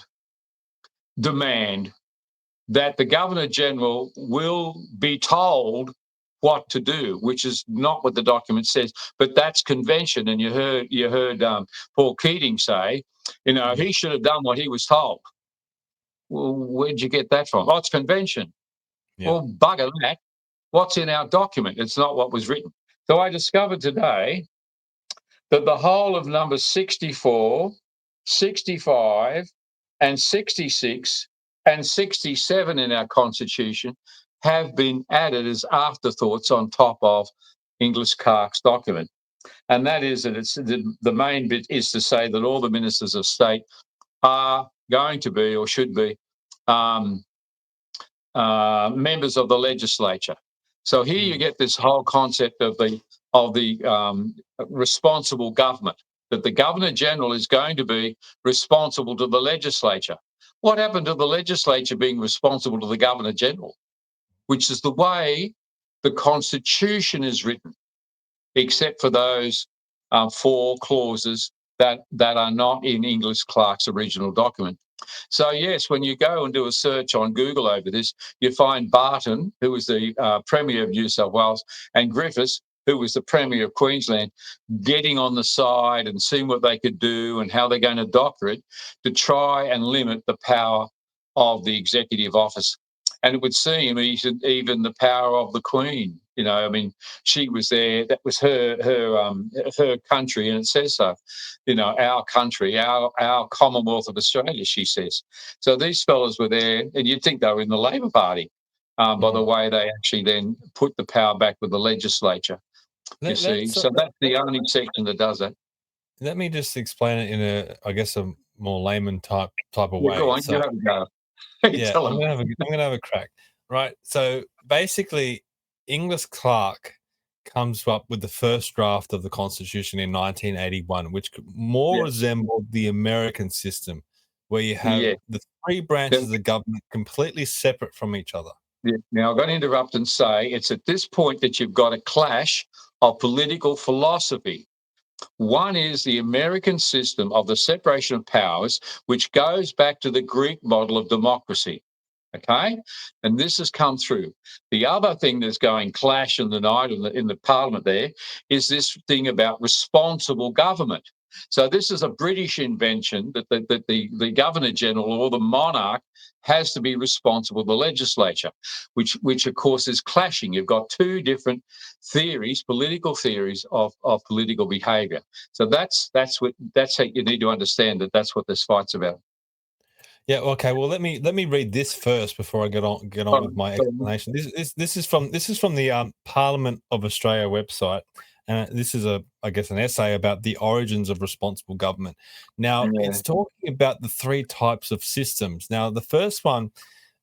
demand, that the Governor-General will be told what to do, which is not what the document says, but that's convention. And you heard Paul Keating say, he should have done what he was told. Well, where'd you get that from? Oh, it's convention. Yeah. Well, bugger that. What's in our document? It's not what was written. So I discovered today that the whole of numbers 64, 65, and 66 and 67 in our Constitution have been added as afterthoughts on top of Inglis Clark's document. And that is that it's the main bit is to say that all the ministers of state are going to be or should be members of the legislature. So here you get this whole concept of the responsible government, that the Governor-General is going to be responsible to the legislature. What happened to the legislature being responsible to the Governor-General, which is the way the Constitution is written, except for those 4 clauses that are not in Inglis Clark's original document. So, yes, when you go and do a search on Google over this, you find Barton, who was the Premier of New South Wales, and Griffiths, who was the Premier of Queensland, getting on the side and seeing what they could do and how they're going to doctor it to try and limit the power of the executive office. And it would seem even the power of the Queen. I mean, she was there. That was her country, and it says so. Our country, our Commonwealth of Australia, she says. So these fellas were there, and you'd think they were in the Labor Party by the way they actually then put the power back with the legislature. You see, so that's the only section that does that. let me just explain it in a more layman type of Yeah, way. go on, So you have a go. yeah, Tell I'm him. gonna have a crack. Right. So basically, Inglis Clark comes up with the first draft of the Constitution in 1981, which more Yeah, resembled the American system, where you have yeah. the three branches of government completely separate from each other. Yeah. Now, I've got to interrupt and say it's at this point that you've got a clash of political philosophy. One is the American system of the separation of powers, which goes back to the Greek model of democracy. Okay, and this has come through. The other thing that's going clash in the night in the Parliament there is this thing about responsible government. So this is a British invention that the Governor General or the monarch has to be responsible to the legislature, which of course is clashing. You've got two different theories, political theories of political behaviour. So that's how you need to understand that that's what this fight's about. Yeah. Okay. Well, let me read this first before I get on with my explanation. This is from the Parliament of Australia website, and this is I guess an essay about the origins of responsible government. Now, Yeah. it's talking about the three types of systems. Now, the first one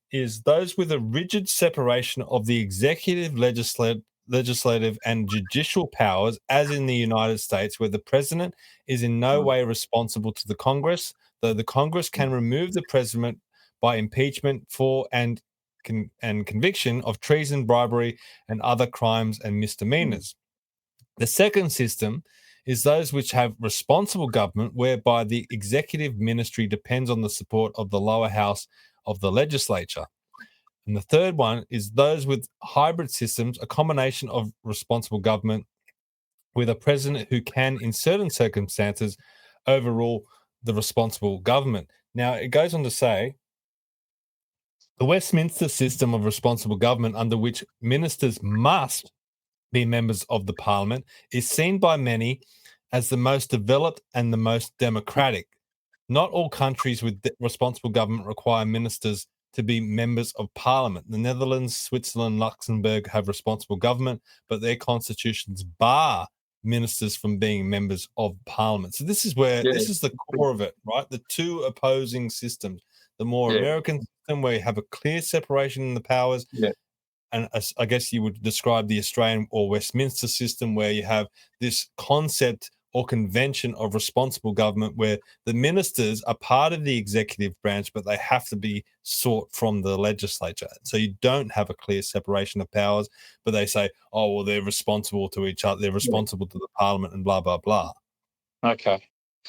is those with a rigid separation of the executive, legislative, and judicial powers, as in the United States, where the president is in no way responsible to the Congress, though the Congress can remove the president by impeachment for and conviction of treason, bribery, and other crimes and misdemeanors. The second system is those which have responsible government, whereby the executive ministry depends on the support of the lower house of the legislature. And the third one is those with hybrid systems, a combination of responsible government with a president who can, in certain circumstances, overrule the responsible government. Now, it goes on to say the Westminster system of responsible government, under which ministers must be members of the parliament, is seen by many as the most developed and the most democratic. Not all countries with responsible government require ministers to be members of parliament. The Netherlands, Switzerland, Luxembourg have responsible government, but their constitutions bar ministers from being members of parliament. So this is Yeah. the core of it, right? The two opposing systems. The more Yeah. American system, where you have a clear separation in the powers, Yeah. and I guess you would describe the Australian or Westminster system, where you have this concept or convention of responsible government, where the ministers are part of the executive branch, but they have to be sought from the legislature. So you don't have a clear separation of powers, but they say, oh, well, they're responsible to each other, they're Yeah. responsible to the parliament, and blah, blah, blah. Okay.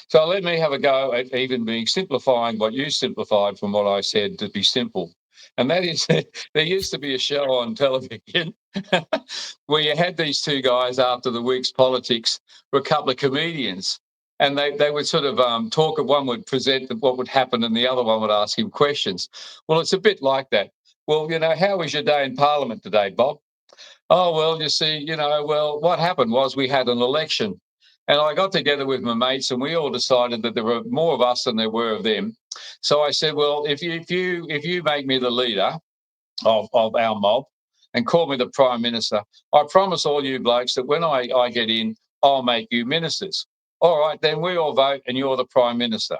So let me have a go at even being simplifying what you simplified from what I said to be simple. And that is, there used to be a show on television where you had these two guys after the week's politics were a couple of comedians. And they would sort of talk, one would present what would happen and the other one would ask him questions. Well, it's a bit like that. Well, how was your day in Parliament today, Bob? Oh, well, you see, well, what happened was we had an election. And I got together with my mates and we all decided that there were more of us than there were of them. So I said, well, if you make me the leader of our mob and call me the Prime Minister, I promise all you blokes that when I get in, I'll make you ministers. All right, then we all vote and you're the Prime Minister.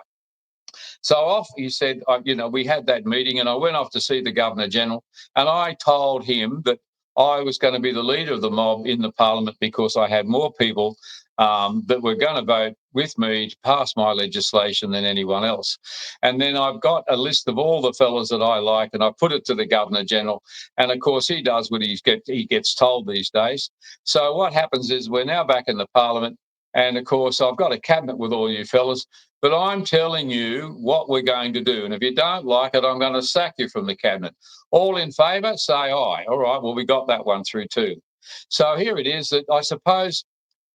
So off, he said, we had that meeting and I went off to see the Governor-General and I told him that I was going to be the leader of the mob in the Parliament because I had more people that were going to vote with me to pass my legislation than anyone else. And then I've got a list of all the fellas that I like and I put it to the Governor-General. And of course, he does what he gets told these days. So what happens is we're now back in the Parliament. And of course, I've got a cabinet with all you fellas. But I'm telling you what we're going to do. And if you don't like it, I'm going to sack you from the cabinet. All in favour, say aye. All right, well, we got that one through too. So here it is that I suppose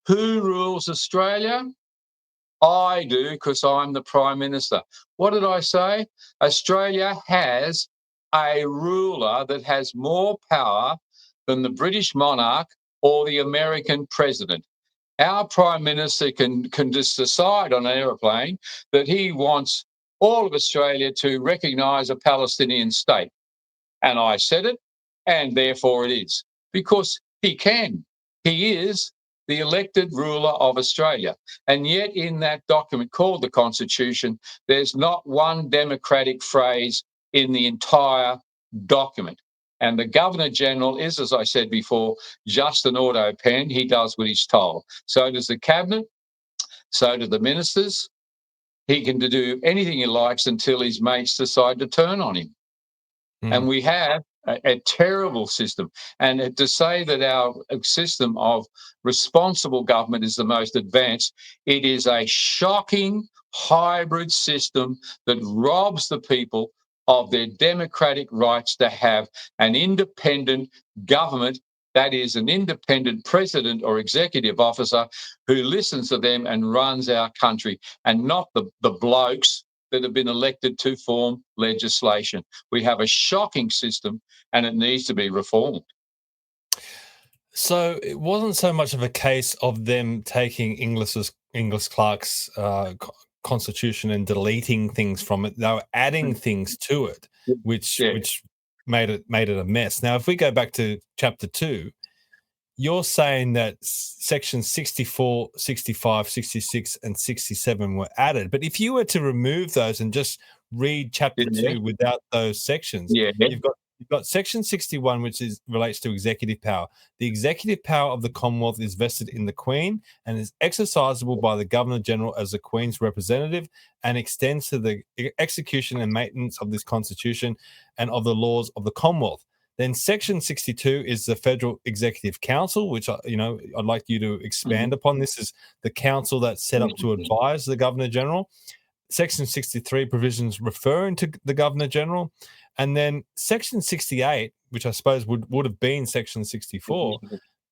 who rules Australia? I do because I'm the Prime Minister. What did I say? Australia has a ruler that has more power than the British monarch or the American president. Our Prime Minister can just decide on an aeroplane that he wants all of Australia to recognise a Palestinian state. And I said it, and therefore it is. Because he can. He is the elected ruler of Australia. And yet in that document called the Constitution, there's not one democratic phrase in the entire document. And the Governor-General is, as I said before, just an auto pen. He does what he's told. So does the Cabinet, so do the ministers. He can do anything he likes until his mates decide to turn on him. And we have a terrible system. And to say that our system of responsible government is the most advanced, it is a shocking hybrid system that robs the people of their democratic rights to have an independent government, that is, an independent president or executive officer who listens to them and runs our country, and not the blokes that have been elected to form legislation. We have a shocking system and it needs to be reformed. So it wasn't so much of a case of them taking Inglis Clark's constitution and deleting things from it. They were adding things to it, which made it a mess. Now, if we go back to chapter 2, you're saying that sections 64, 65, 66, and 67 were added. But if you were to remove those and just read chapter 2 without those sections, you've got section 61, which relates to executive power. The executive power of the Commonwealth is vested in the Queen and is exercisable by the Governor-General as the Queen's representative, and extends to the execution and maintenance of this Constitution and of the laws of the Commonwealth. Then section 62 is the Federal Executive Council, which, I'd like you to expand upon. This is the council that's set up to advise the Governor-General. Section 63, provisions referring to the Governor-General. And then section 68, which I suppose would have been section 64,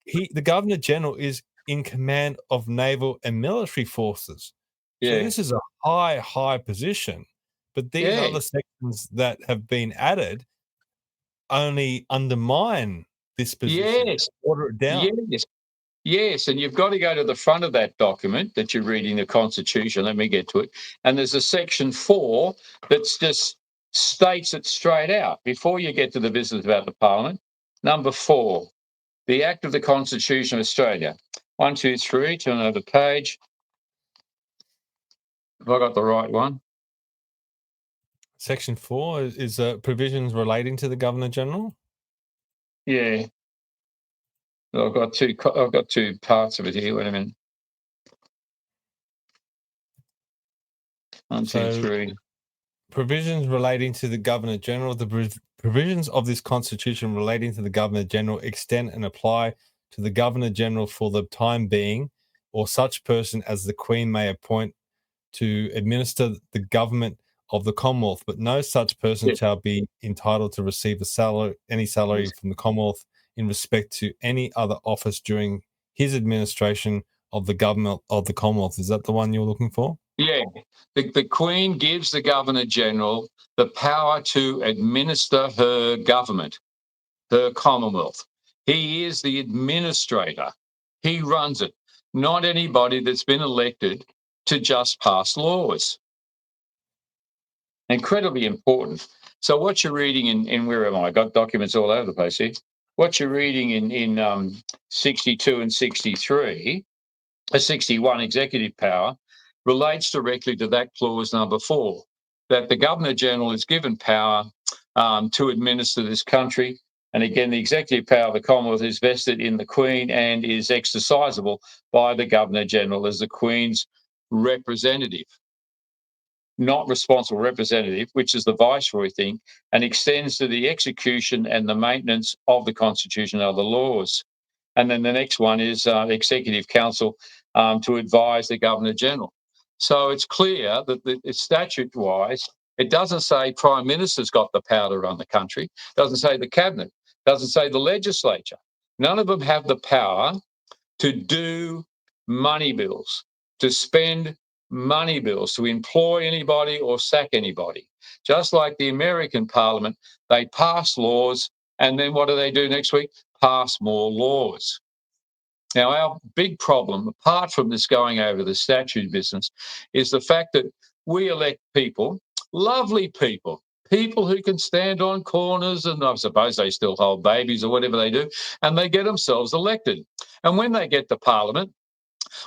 the Governor-General is in command of naval and military forces. So this is a high position. But these other sections that have been added only undermine this position, order it down. Yes, and you've got to go to the front of that document that you're reading, the Constitution. Let me get to it. And there's a section 4 that's just states it straight out before you get to the business about the Parliament. Number 4, the Act of the Constitution of Australia. 1, 2, 3, turn over the page. Have I got the right one? Section 4 is provisions relating to the Governor-General? Yeah. I've got two parts of it here. Wait a minute. 1, 2, 3. Provisions relating to the Governor-General. The provisions of this Constitution relating to the Governor-General extend and apply to the Governor-General for the time being, or such person as the Queen may appoint to administer the government of the Commonwealth, but no such person shall be entitled to receive any salary from the Commonwealth in respect to any other office during his administration of the government of the Commonwealth. Is that the one you're looking for? Yeah. The Queen gives the Governor-General the power to administer her government, her Commonwealth. He is the administrator. He runs it, not anybody that's been elected to just pass laws. Incredibly important. So what you're reading in where am I? I got documents all over the place here. What you're reading in 62 and 63, 61 executive power, relates directly to that clause number 4, that the Governor-General is given power to administer this country. And again, the executive power of the Commonwealth is vested in the Queen and is exercisable by the Governor-General as the Queen's representative, not responsible representative, which is the Viceroy thing, and extends to the execution and the maintenance of the Constitution and other laws. And then the next one is Executive Council to advise the Governor-General. So it's clear that the statute-wise, it doesn't say Prime Minister's got the power to run the country. It doesn't say the Cabinet. It doesn't say the legislature. None of them have the power to do money bills, to spend money bills, to employ anybody or sack anybody. Just like the American Parliament, they pass laws, and then what do they do next week? Pass more laws. Now, our big problem, apart from this going over the statute business, is the fact that we elect people, lovely people who can stand on corners, and I suppose they still hold babies or whatever they do, and they get themselves elected. And when they get to Parliament,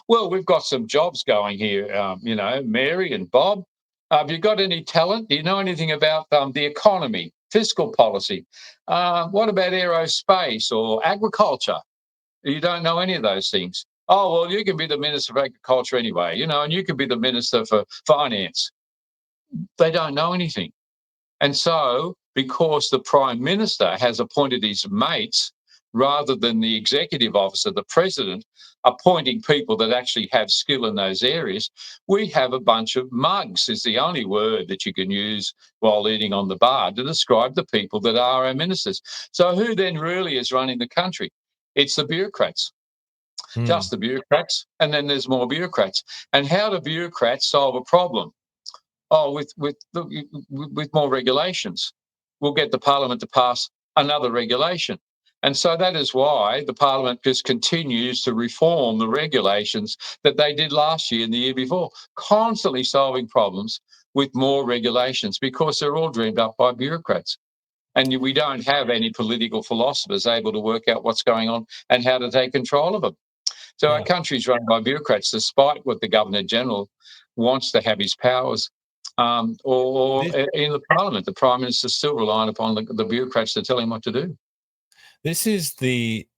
well, we've got some jobs going here, Mary and Bob. Have you got any talent? Do you know anything about the economy, fiscal policy? What about aerospace or agriculture? You don't know any of those things. Oh, well, you can be the Minister of Agriculture anyway, and you can be the Minister for Finance. They don't know anything. And so, because the Prime Minister has appointed his mates rather than the executive officer, the president, appointing people that actually have skill in those areas, we have a bunch of mugs, is the only word that you can use while eating on the bar to describe the people that are our ministers. So, who then really is running the country? It's the bureaucrats. Just the bureaucrats, and then there's more bureaucrats. And how do bureaucrats solve a problem? Oh, with more regulations. We'll get the Parliament to pass another regulation. And so that is why the Parliament just continues to reform the regulations that they did last year and the year before, constantly solving problems with more regulations because they're all dreamed up by bureaucrats. And we don't have any political philosophers able to work out what's going on and how to take control of them. So our country's run by bureaucrats, despite what the Governor-General wants to have his powers. Or in the Parliament, the Prime Minister's still relying upon the bureaucrats to tell him what to do. This is the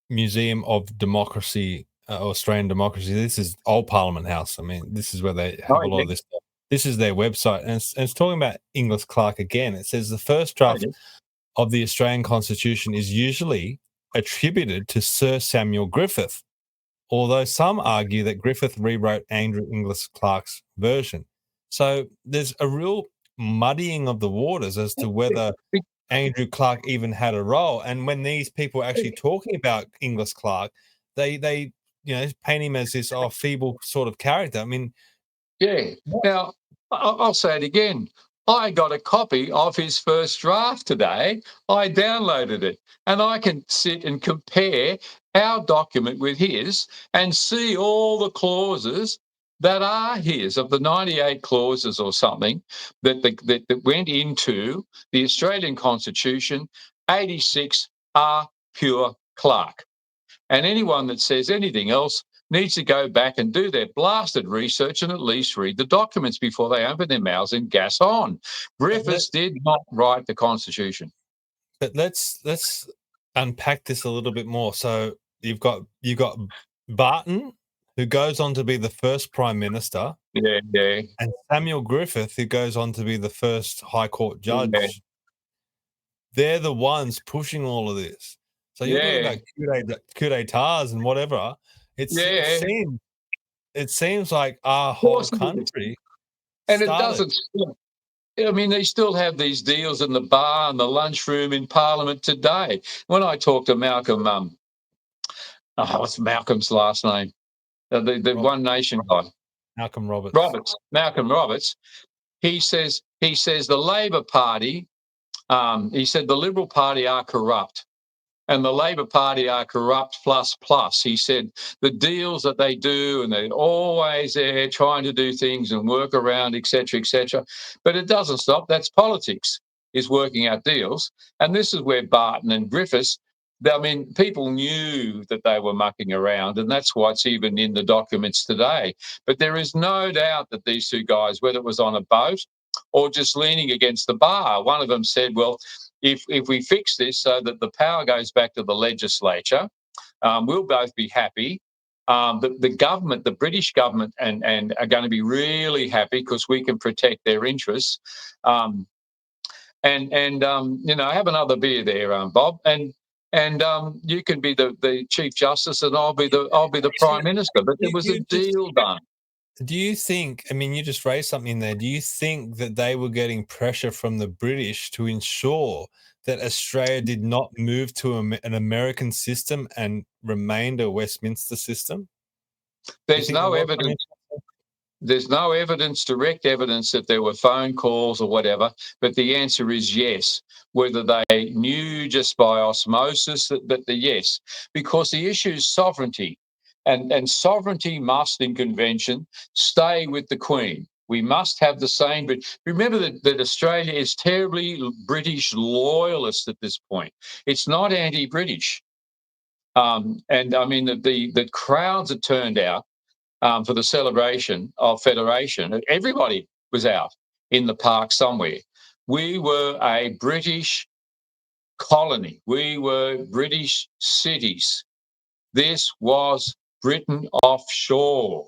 Museum of Democracy, Australian Democracy. This is Old Parliament House. I mean, this is where they have a lot of this stuff. This is their website, and it's talking about Inglis Clark again. It says the first draft of the Australian Constitution is usually attributed to Sir Samuel Griffith, although some argue that Griffith rewrote Andrew Inglis Clark's version. So there's a real muddying of the waters as to whether Andrew Clark even had a role. And when these people are actually talking about Inglis Clark, they paint him as this feeble sort of character. I mean, yeah. Now I'll say it again. I got a copy of his first draft today. I downloaded it, and I can sit and compare our document with his and see all the clauses that are his, of the 98 clauses or something that went into the Australian Constitution. 86 are pure Clark. And anyone that says anything else needs to go back and do their blasted research and at least read the documents before they open their mouths and gas on. Griffiths did not write the Constitution. But let's unpack this a little bit more. So you've got Barton, who goes on to be the first Prime Minister. Yeah. And Samuel Griffith, who goes on to be the first High Court judge. Yeah. They're the ones pushing all of this. So you're talking about coup d'etats and whatever. It seems like our whole country and it doesn't stop. I mean, they still have these deals in the bar and the lunchroom in Parliament today. When I talk to Malcolm, what's Malcolm's last name? The One Nation guy. Malcolm Roberts. Malcolm Roberts. He says the Labor Party. He said the Liberal Party are corrupt. And the Labor Party are corrupt plus. He said the deals that they do, and they're always there trying to do things and work around, etc., etc. But it doesn't stop. That's politics, is working out deals. And this is where Barton and Griffiths, I mean, people knew that they were mucking around, and that's what's even in the documents today. But there is no doubt that these two guys, whether it was on a boat or just leaning against the bar, one of them said, well, if we fix this so that the power goes back to the legislature, we'll both be happy. The government, the British government, and are going to be really happy because we can protect their interests. Have another beer there, Bob, and you can be the Chief Justice, and I'll be the Prime Minister. But there was a deal done. Do you think, I mean, you just raised something there. Do you think that they were getting pressure from the British to ensure that Australia did not move to an American system and remained a Westminster system? There's no evidence. There's no evidence, direct evidence, that there were phone calls or whatever, but the answer is yes. Whether they knew just by osmosis that yes, because the issue is sovereignty. And sovereignty must, in convention, stay with the Queen. We must have the same. But remember that Australia is terribly British loyalist at this point. It's not anti-British. And I mean, the crowds that turned out for the celebration of Federation, everybody was out in the park somewhere. We were a British colony. We were British cities. This was Britain offshore.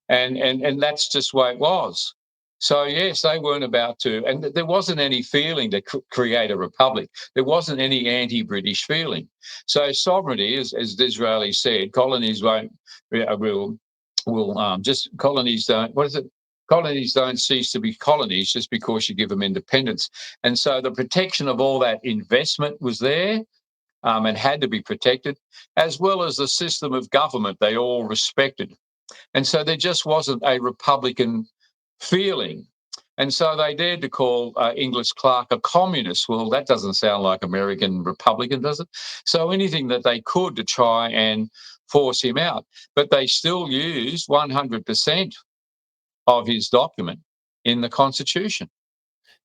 And that's just the way it was. So yes, they weren't about to, and there wasn't any feeling to create a republic. There wasn't any anti-British feeling. So sovereignty, as Disraeli said, colonies won't will just colonies don't. What is it? Colonies don't cease to be colonies just because you give them independence. And so the protection of all that investment was there, and had to be protected, as well as the system of government they all respected. And so there just wasn't a Republican feeling. And so they dared to call Inglis Clark a communist. Well, that doesn't sound like American Republican, does it? So anything that they could to try and force him out. But they still used 100% of his document in the Constitution.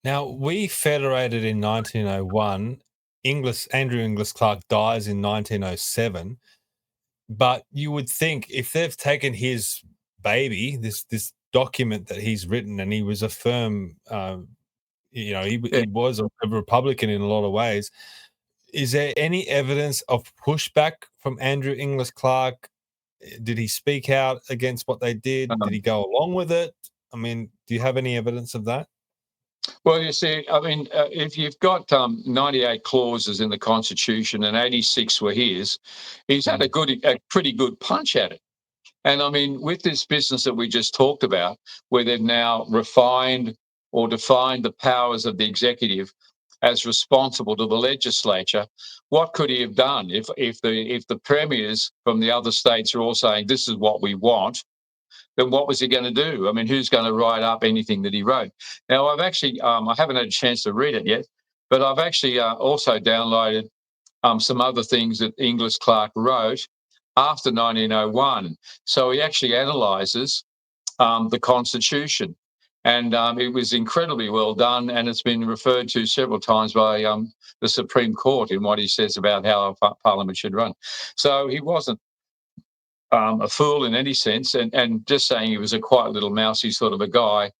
Now, we federated in 1901. Andrew Inglis Clark dies in 1907. But you would think if they've taken his baby, this document that he's written, and he was a firm, he was a Republican in a lot of ways. Is there any evidence of pushback from Andrew Inglis Clark? Did he speak out against what they did? Did he go along with it? I mean, do you have any evidence of that? Well, you see, I mean, if you've got 98 clauses in the Constitution and 86 were his, he's had a pretty good punch at it. And I mean, with this business that we just talked about, where they've now refined or defined the powers of the executive as responsible to the legislature, what could he have done if the premiers from the other states are all saying this is what we want? Then what was he going to do? I mean, who's going to write up anything that he wrote? Now, I've actually, I haven't had a chance to read it yet, but I've actually also downloaded some other things that Inglis Clark wrote after 1901. So he actually analyses the Constitution. And it was incredibly well done, and it's been referred to several times by the Supreme Court in what he says about how a parliament should run. So he wasn't a fool in any sense, and just saying he was a quiet little mousy sort of a guy.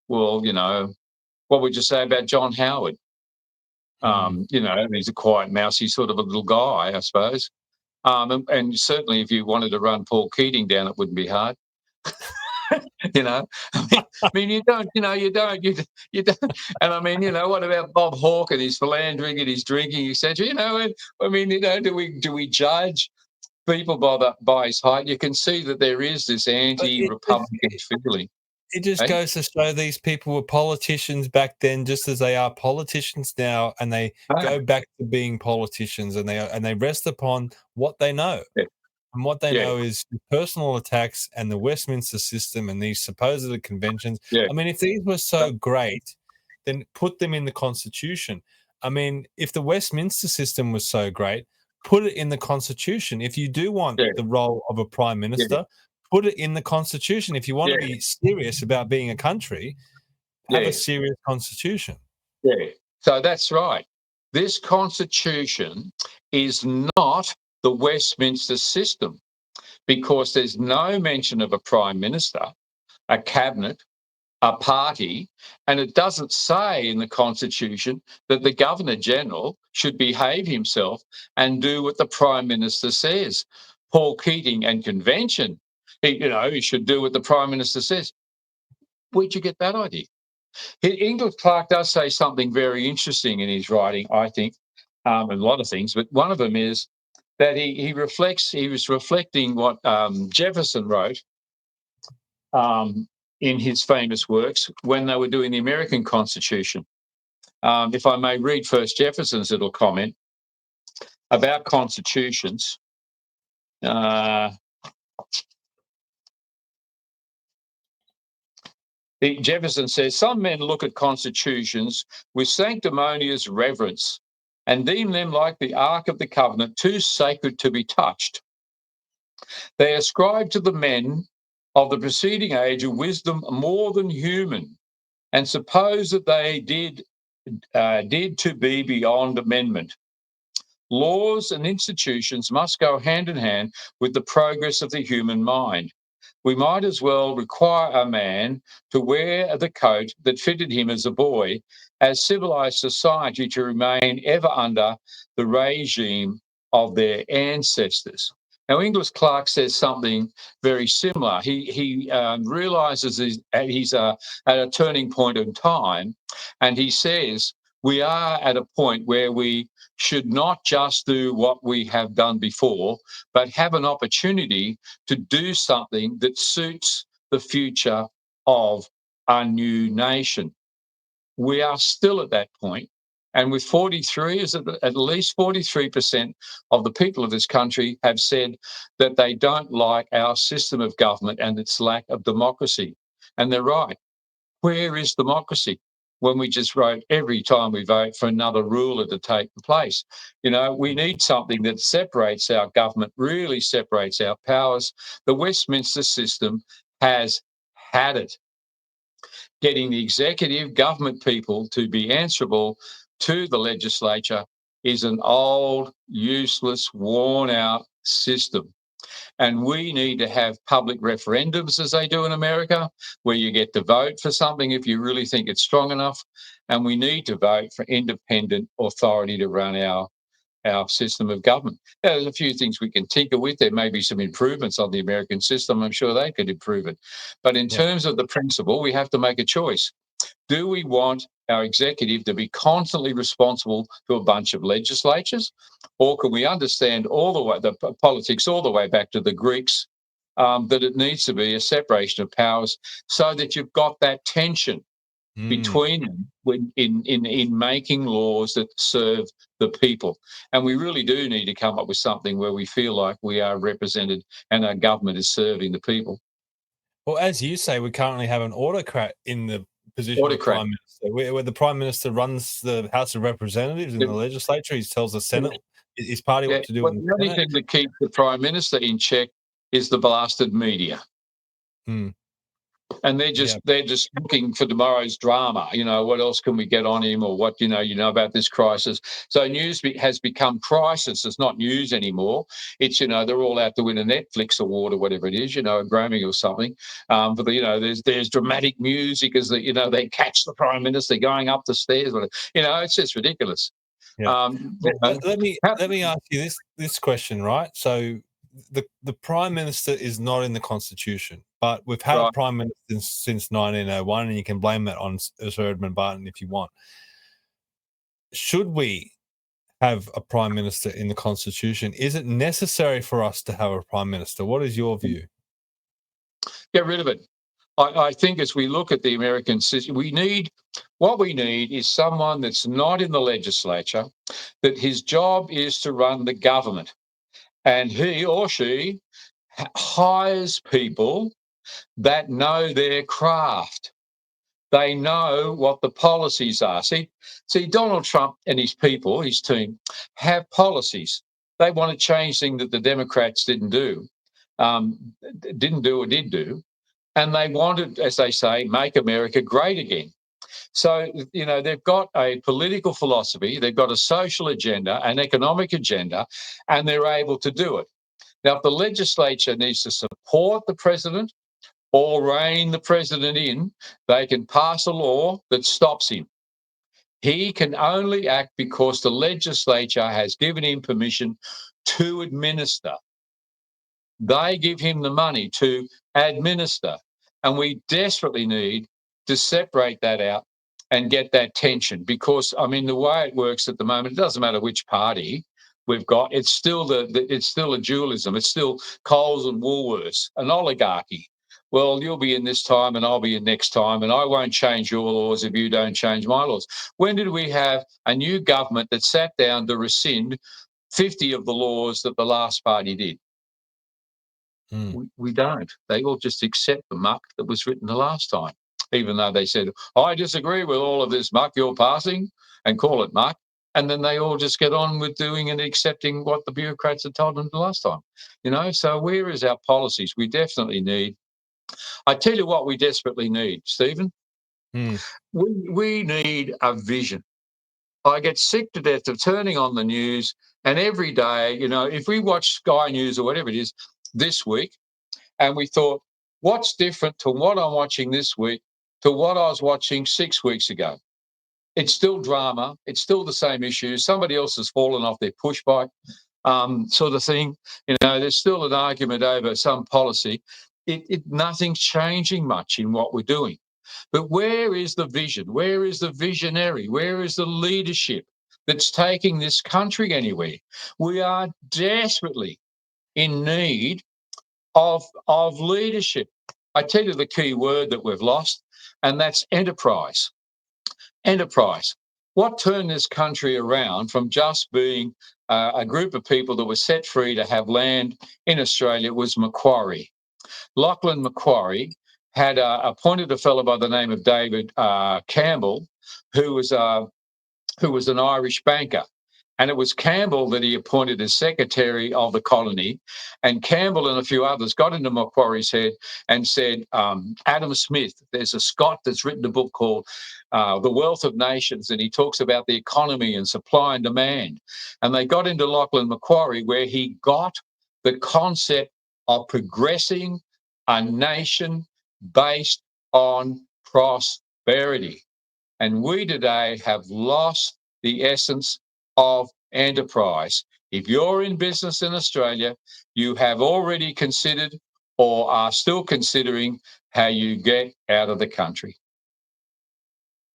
Well, what would you say about John Howard? He's a quiet mousy sort of a little guy, I suppose. And certainly, if you wanted to run Paul Keating down, it wouldn't be hard. I mean, you don't. And I mean, what about Bob Hawke and his philandering and his drinking, etc. I mean, do we judge people by his height? You can see that there is this anti-Republican feeling. It just goes to show these people were politicians back then, just as they are politicians now, and they go back to being politicians, and they rest upon what they know. Yeah. And what they know is personal attacks and the Westminster system and these supposed conventions. Yeah. I mean, if these were so great, then put them in the Constitution. I mean, if the Westminster system was so great, put it in the Constitution. If you do want the role of a prime minister, put it in the Constitution. If you want to be serious about being a country, have a serious Constitution. Yeah. So that's right. This Constitution is not the Westminster system, because there's no mention of a prime minister, a cabinet, a party, and it doesn't say in the Constitution that the Governor-General should behave himself and do what the Prime Minister says. Paul Keating and convention, he should do what the Prime Minister says. Where'd you get that idea? Inglis Clark does say something very interesting in his writing, I think, a lot of things, but one of them is that he was reflecting what Jefferson wrote in his famous works when they were doing the American Constitution. If I may read first Jefferson's little comment about constitutions. Jefferson says, some men look at constitutions with sanctimonious reverence and deem them like the Ark of the Covenant, too sacred to be touched. They ascribe to the men of the preceding age a wisdom more than human, and suppose that they did to be beyond amendment. Laws and institutions must go hand in hand with the progress of the human mind. We might as well require a man to wear the coat that fitted him as a boy as civilized society to remain ever under the regime of their ancestors. Now, Inglis Clark says something very similar. He realizes he's at a turning point in time, and he says we are at a point where we should not just do what we have done before, but have an opportunity to do something that suits the future of our new nation. We are still at that point, and with 43, is at least 43% of the people of this country have said that they don't like our system of government and its lack of democracy. And they're right. Where is democracy? When we just vote every time we vote for another ruler to take place. We need something that separates our government, really separates our powers. The Westminster system has had it. Getting the executive government people to be answerable to the legislature is an old, useless, worn out system. And we need to have public referendums as they do in America, where you get to vote for something if you really think it's strong enough. And we need to vote for independent authority to run our system of government. Now, there's a few things we can tinker with. There may be some improvements on the American system. I'm sure they could improve it. But in terms of the principle, we have to make a choice. Do we want our executive to be constantly responsible to a bunch of legislatures, or can we understand all the way the politics all the way back to the Greeks, that it needs to be a separation of powers so that you've got that tension between them in making laws that serve the people? And we really do need to come up with something where we feel like we are represented and our government is serving the people. Well, as you say, we currently have an autocrat in the position of Autocrat. Prime Minister, where the Prime Minister runs the House of Representatives and the legislature. He tells the Senate, his party, what to do Well, in the the only Senate. thing that keeps the Prime Minister in check is the blasted media. Hmm. And they're just looking for tomorrow's drama. What else can we get on him, or what about this crisis? So news has become crisis. It's not news anymore. It's they're all out to win a Netflix award or whatever it is, a Grammy or something. But there's dramatic music as they catch the Prime Minister going up the stairs. It's just ridiculous. Yeah. Let me ask you this question, right? So the Prime Minister is not in the Constitution, but we've had a Prime Minister since 1901, and you can blame that on Sir Edmund Barton if you want. Should we have a Prime Minister in the Constitution? Is it necessary for us to have a Prime Minister? What is your view? Get rid of it. I think as we look at the American system, what we need is someone that's not in the legislature, that his job is to run the government. And he or she hires people that know their craft. They know what the policies are. See, Donald Trump and his people, his team, have policies. They want to change things that the Democrats didn't do or did do. And they wanted, as they say, make America great again. So, they've got a political philosophy, they've got a social agenda, an economic agenda, and they're able to do it. Now, if the legislature needs to support the president or rein the president in, they can pass a law that stops him. He can only act because the legislature has given him permission to administer. They give him the money to administer. And we desperately need to separate that out and get that tension, because, the way it works at the moment, it doesn't matter which party we've got, it's still it's still a dualism. It's still Coles and Woolworths, an oligarchy. Well, you'll be in this time and I'll be in next time, and I won't change your laws if you don't change my laws. When did we have a new government that sat down to rescind 50 of the laws that the last party did? We don't. They all just accept the muck that was written the last time, even though they said, I disagree with all of this muck you're passing, and call it muck. And then they all just get on with doing and accepting what the bureaucrats had told them the last time. So where is our policies? We definitely need, I tell you what we desperately need, Stephen. We need a vision. I get sick to death of turning on the news, and every day, if we watch Sky News or whatever it is this week, and we thought, what's different to what I'm watching this week to what I was watching 6 weeks ago? It's still drama. It's still the same issues. Somebody else has fallen off their push bike, sort of thing. There's still an argument over some policy. Nothing's changing much in what we're doing. But where is the vision? Where is the visionary? Where is the leadership that's taking this country anywhere? We are desperately in need of leadership. I tell you the key word that we've lost, and that's enterprise. Enterprise. What turned this country around from just being a group of people that were set free to have land in Australia was Macquarie. Lachlan Macquarie had appointed a fellow by the name of David Campbell, who was an Irish banker. And it was Campbell that he appointed as secretary of the colony. And Campbell and a few others got into Macquarie's head and said, Adam Smith, there's a Scot that's written a book called The Wealth of Nations, and he talks about the economy and supply and demand. And they got into Lachlan Macquarie, where he got the concept of progressing a nation based on prosperity. And we today have lost the essence of enterprise. If you're in business in Australia, you have already considered or are still considering how you get out of the country,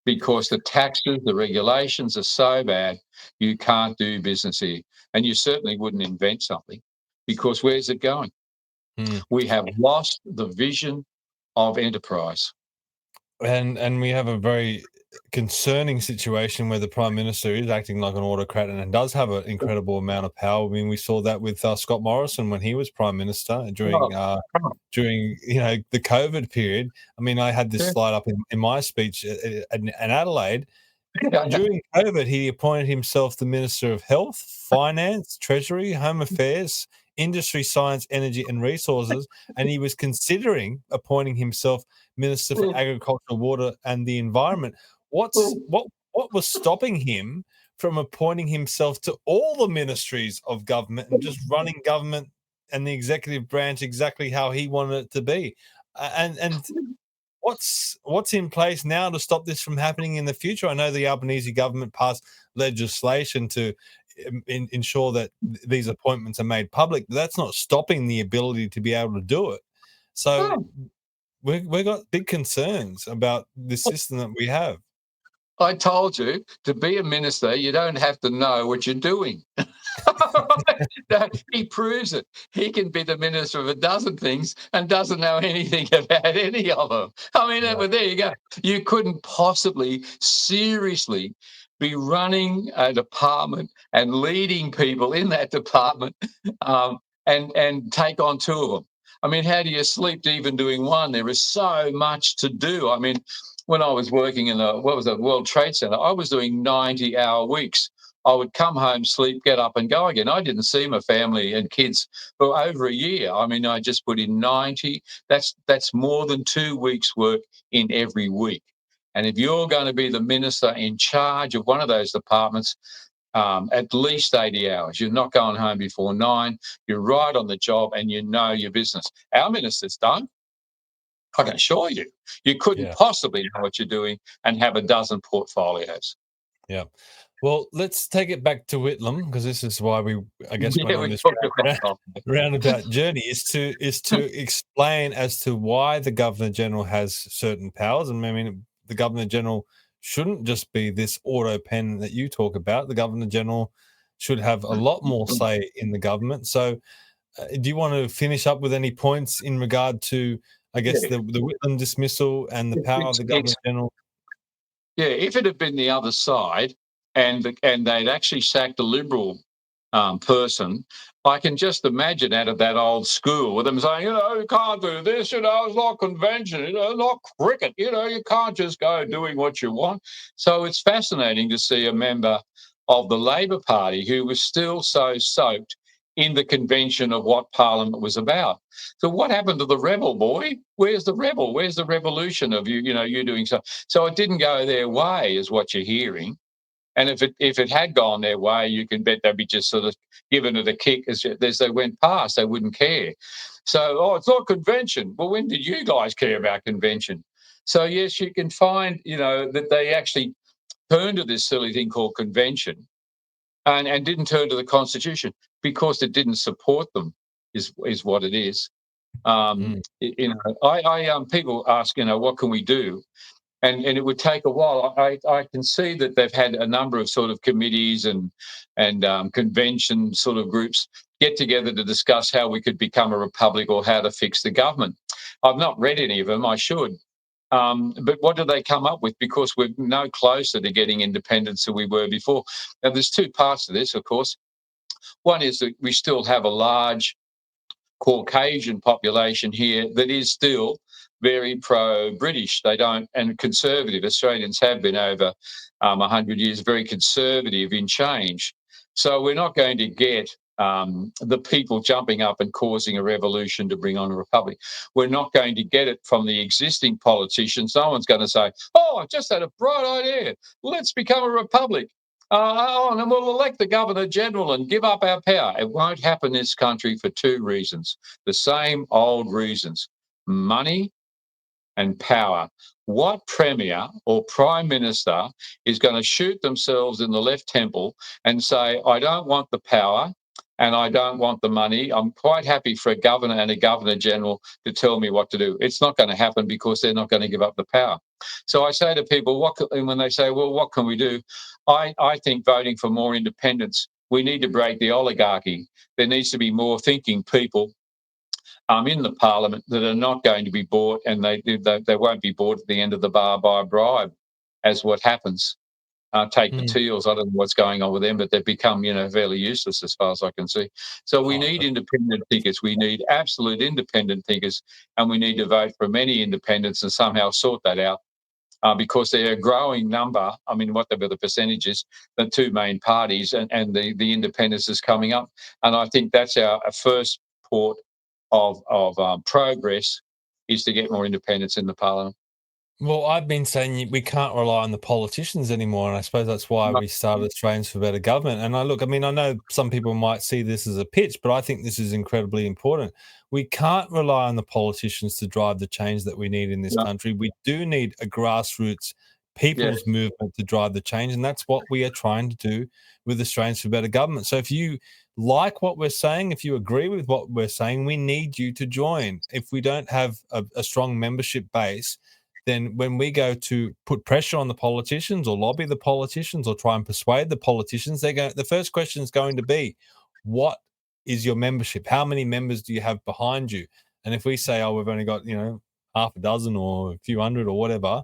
because the taxes, the regulations are so bad, you can't do business here. And you certainly wouldn't invent something, because where's it going? We have lost the vision of enterprise. And we have a very concerning situation where the Prime Minister is acting like an autocrat and does have an incredible amount of power. I mean, we saw that with Scott Morrison when he was Prime Minister during the COVID period. I mean, I had this slide up in my speech in Adelaide. During COVID, he appointed himself the Minister of Health, Finance, Treasury, Home Affairs, Industry, Science, Energy and Resources, and he was considering appointing himself Minister for Agriculture, Water and the Environment. What was stopping him from appointing himself to all the ministries of government and just running government and the executive branch exactly how he wanted it to be? And what's in place now to stop this from happening in the future? I know the Albanese government passed legislation to ensure that these appointments are made public, but that's not stopping the ability to be able to do it. So we've got big concerns about the system that we have. I told you, to be a minister, you don't have to know what you're doing. No, he proves it. He can be the minister of a dozen things and doesn't know anything about any of them. I mean, well, there you go. You couldn't possibly seriously be running a department and leading people in that department and take on two of them. I mean, how do you sleep even doing one? There is so much to do. I mean, when I was working in the World Trade Center, I was doing 90-hour weeks. I would come home, sleep, get up and go again. I didn't see my family and kids for over a year. I mean, I just put in 90. That's more than 2 weeks' work in every week. And if you're going to be the minister in charge of one of those departments, at least 80 hours. You're not going home before 9. You're right on the job and you know your business. Our ministers don't. I can assure you, you couldn't possibly know what you're doing and have a dozen portfolios. Yeah. Well, let's take it back to Whitlam, because this is why we, I guess, went on this roundabout journey, is to explain as to why the Governor-General has certain powers. And I mean, the Governor-General shouldn't just be this auto pen that you talk about. The Governor-General should have a lot more say in the government. So do you want to finish up with any points in regard to, I guess, the Whitlam dismissal and the power of the Governor-General? Yeah, if it had been the other side and they'd actually sacked a Liberal person, I can just imagine out of that old school with them saying, you can't do this, it's not convention, not cricket, you can't just go doing what you want. So it's fascinating to see a member of the Labor Party who was still so soaked in the convention of what Parliament was about. So what happened to the rebel, boy? Where's the rebel? Where's the revolution of you doing so? So it didn't go their way, is what you're hearing. And if it had gone their way, you can bet they'd be just sort of giving it a kick as they went past. They wouldn't care. So, it's not convention. Well, when did you guys care about convention? So, yes, you can find, that they actually turned to this silly thing called convention and didn't turn to the Constitution because it didn't support them, is what it is. People ask, what can we do? And it would take a while. I can see that they've had a number of sort of committees and convention sort of groups get together to discuss how we could become a republic or how to fix the government. I've not read any of them. I should. But what do they come up with? Because we're no closer to getting independence than we were before. Now, there's two parts to this, of course. One is that we still have a large Caucasian population here that is still very pro-British. They don't, and conservative. Australians have been over 100 years very conservative in change. So we're not going to get the people jumping up and causing a revolution to bring on a republic. We're not going to get it from the existing politicians. No one's going to say, "Oh, I just had a bright idea. Let's become a republic. And we'll elect the Governor-General and give up our power." It won't happen in this country for two reasons, the same old reasons: money and power. What premier or prime minister is going to shoot themselves in the left temple and say, "I don't want the power and I don't want the money. I'm quite happy for a governor and a governor-general to tell me what to do"? It's not going to happen because they're not going to give up the power. So I say to people, when they say, "Well, what can we do?" I think voting for more independence. We need to break the oligarchy. There needs to be more thinking people in the parliament that are not going to be bought, and they won't be bought at the end of the bar by a bribe, as what happens. Take the Teals. I don't know what's going on with them, but they've become, fairly useless as far as I can see. So we need independent thinkers. We need absolute independent thinkers, and we need to vote for many independents and somehow sort that out. Because they're a growing number. I mean, whatever the percentage is, the two main parties and the independence is coming up. And I think that's our first port of progress, is to get more independence in the parliament. Well, I've been saying we can't rely on the politicians anymore, and I suppose that's why we started Australians for Better Government. And I know some people might see this as a pitch, but I think this is incredibly important. We can't rely on the politicians to drive the change that we need in this country. We do need a grassroots people's movement to drive the change, and that's what we are trying to do with Australians for Better Government. So if you like what we're saying, if you agree with what we're saying, we need you to join. If we don't have a strong membership base, then when we go to put pressure on the politicians or lobby the politicians or try and persuade the politicians, the first question is going to be, what is your membership? How many members do you have behind you? And if we say, we've only got, half a dozen or a few hundred or whatever,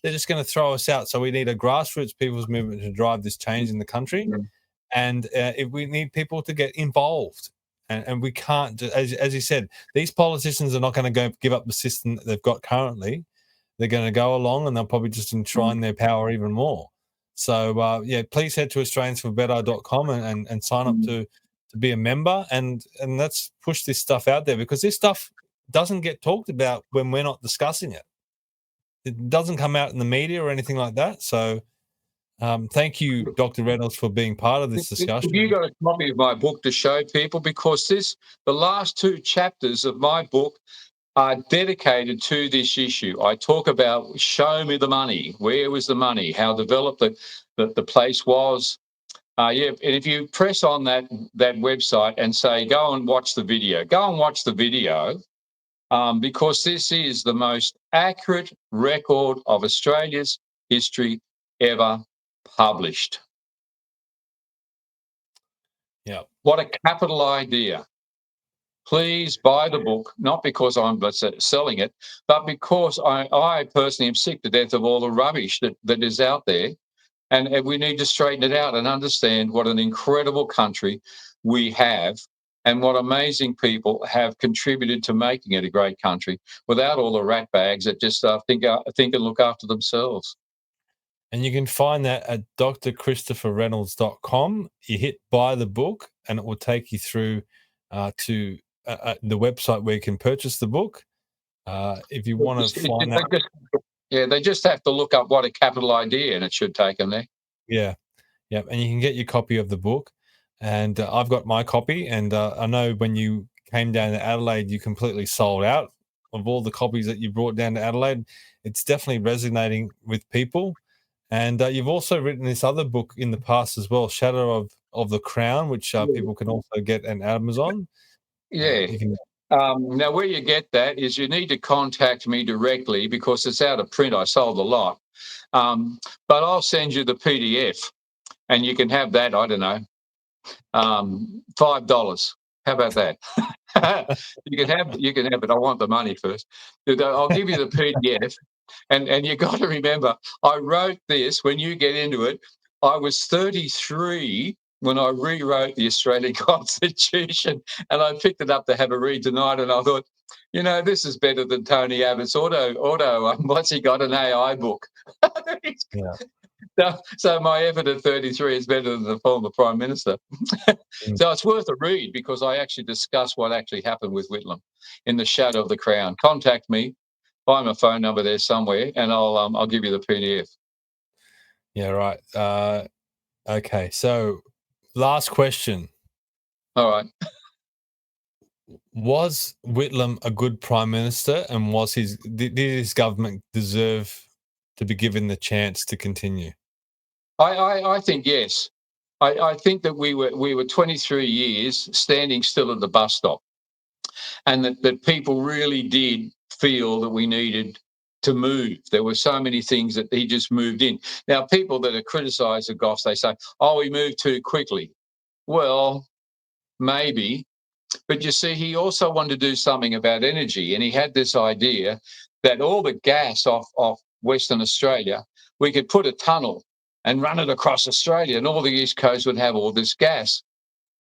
they're just going to throw us out. So we need a grassroots people's movement to drive this change in the country. And if we need people to get involved. And we can't, as you said, these politicians are not going to go give up the system that they've got currently. They're going to go along and they'll probably just enshrine their power even more. So, please head to australiansforbetter.com and sign up to be a member, and let's push this stuff out there, because this stuff doesn't get talked about when we're not discussing it. It doesn't come out in the media or anything like that. So thank you, Dr. Reynolds, for being part of this discussion. Have you got a copy of my book to show people? Because the last two chapters of my book are dedicated to this issue. I talk about, show me the money. Where was the money? How developed the place was. And if you press on that website and say, go and watch the video, because this is the most accurate record of Australia's history ever published. Yeah. What a capital idea. Please buy the book, not because I'm selling it, but because I personally am sick to death of all the rubbish that is out there. And we need to straighten it out and understand what an incredible country we have and what amazing people have contributed to making it a great country, without all the rat bags that just think and look after themselves. And you can find that at drchristopherreynolds.com. You hit buy the book and it will take you through to the website where you can purchase the book. If you want to find out. They just have to look up what a capital idea, and it should take them there. Yeah. Yep, and you can get your copy of the book. And I've got my copy, and I know when you came down to Adelaide, you completely sold out of all the copies that you brought down to Adelaide. It's definitely resonating with people. And you've also written this other book in the past as well, Shadow of the Crown, which people can also get on Amazon. Yeah. You can, Now, where you get that is you need to contact me directly because it's out of print. I sold a lot. But I'll send you the PDF and you can have that, I don't know, $5. How about that? You can have it. I want the money first. I'll give you the PDF. And you got to remember, I wrote this when you get into it. I was 33 when I rewrote the Australian Constitution, and I picked it up to have a read tonight. And I thought, this is better than Tony Abbott's auto. What's he got? An AI book. yeah. So my effort at 33 is better than the former Prime Minister. So it's worth a read because I actually discuss what actually happened with Whitlam in the Shadow of the Crown. Contact me. Find my phone number there somewhere, and I'll give you the PDF. Yeah, right. Okay, so last question. All right. Was Whitlam a good prime minister, and did his government deserve to be given the chance to continue? I think yes. I think that we were 23 years standing still at the bus stop, and that people really did feel that we needed to move. There were so many things that he just moved in. Now, people that are criticised of Gough, they say, "Oh, he moved too quickly." Well, maybe. But you see, he also wanted to do something about energy, and he had this idea that all the gas off Western Australia, we could put a tunnel and run it across Australia, and all the East Coast would have all this gas.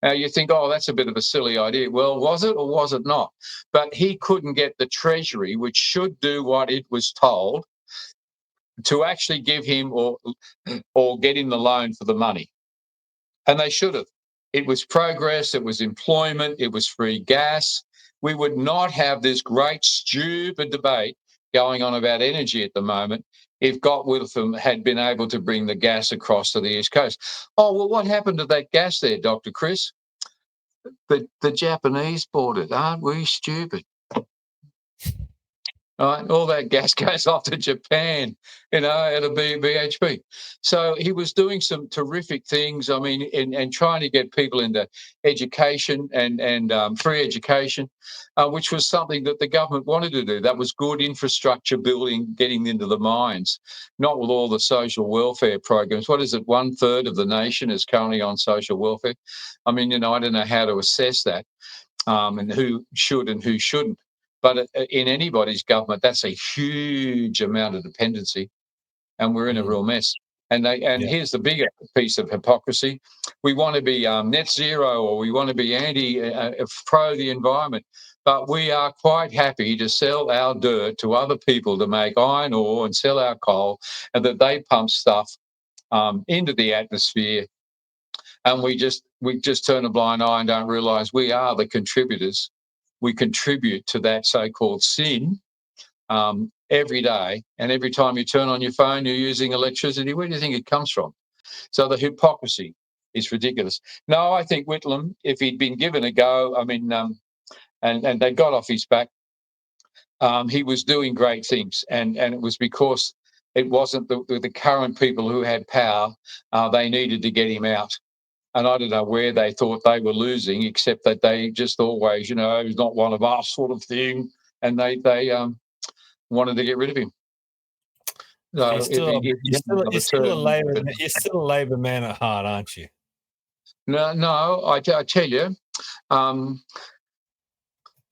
Now you think, oh, that's a bit of a silly idea. Well, was it or was it not? But he couldn't get the Treasury, which should do what it was told, to actually give him or get him the loan for the money. And they should have. It was progress, it was employment, it was free gas. We would not have this great, stupid debate going on about energy at the moment if Gough Whitlam had been able to bring the gas across to the East Coast. Oh, well, what happened to that gas there, Dr. Chris? The Japanese bought it. Aren't we stupid? All that gas goes off to Japan, at a BHP. So he was doing some terrific things. I mean, and trying to get people into education and free education, which was something that the government wanted to do. That was good infrastructure building, getting into the mines, not with all the social welfare programs. What is it? 1/3 of the nation is currently on social welfare. I mean, I don't know how to assess that, and who should and who shouldn't. But in anybody's government, that's a huge amount of dependency, and we're in a real mess. And here's the bigger piece of hypocrisy: we want to be net zero, or we want to be pro the environment, but we are quite happy to sell our dirt to other people to make iron ore and sell our coal, and that they pump stuff into the atmosphere, and we just turn a blind eye and don't realise we are the contributors. We contribute to that so-called sin every day. And every time you turn on your phone, you're using electricity. Where do you think it comes from? So the hypocrisy is ridiculous. No, I think Whitlam, if he'd been given a go, I mean, and they got off his back, he was doing great things. And it was because it wasn't the current people who had power. They needed to get him out. And I don't know where they thought they were losing, except that they just always, he's not one of us sort of thing. And they wanted to get rid of him. So you're still a Labor man at heart, aren't you? No, I tell you,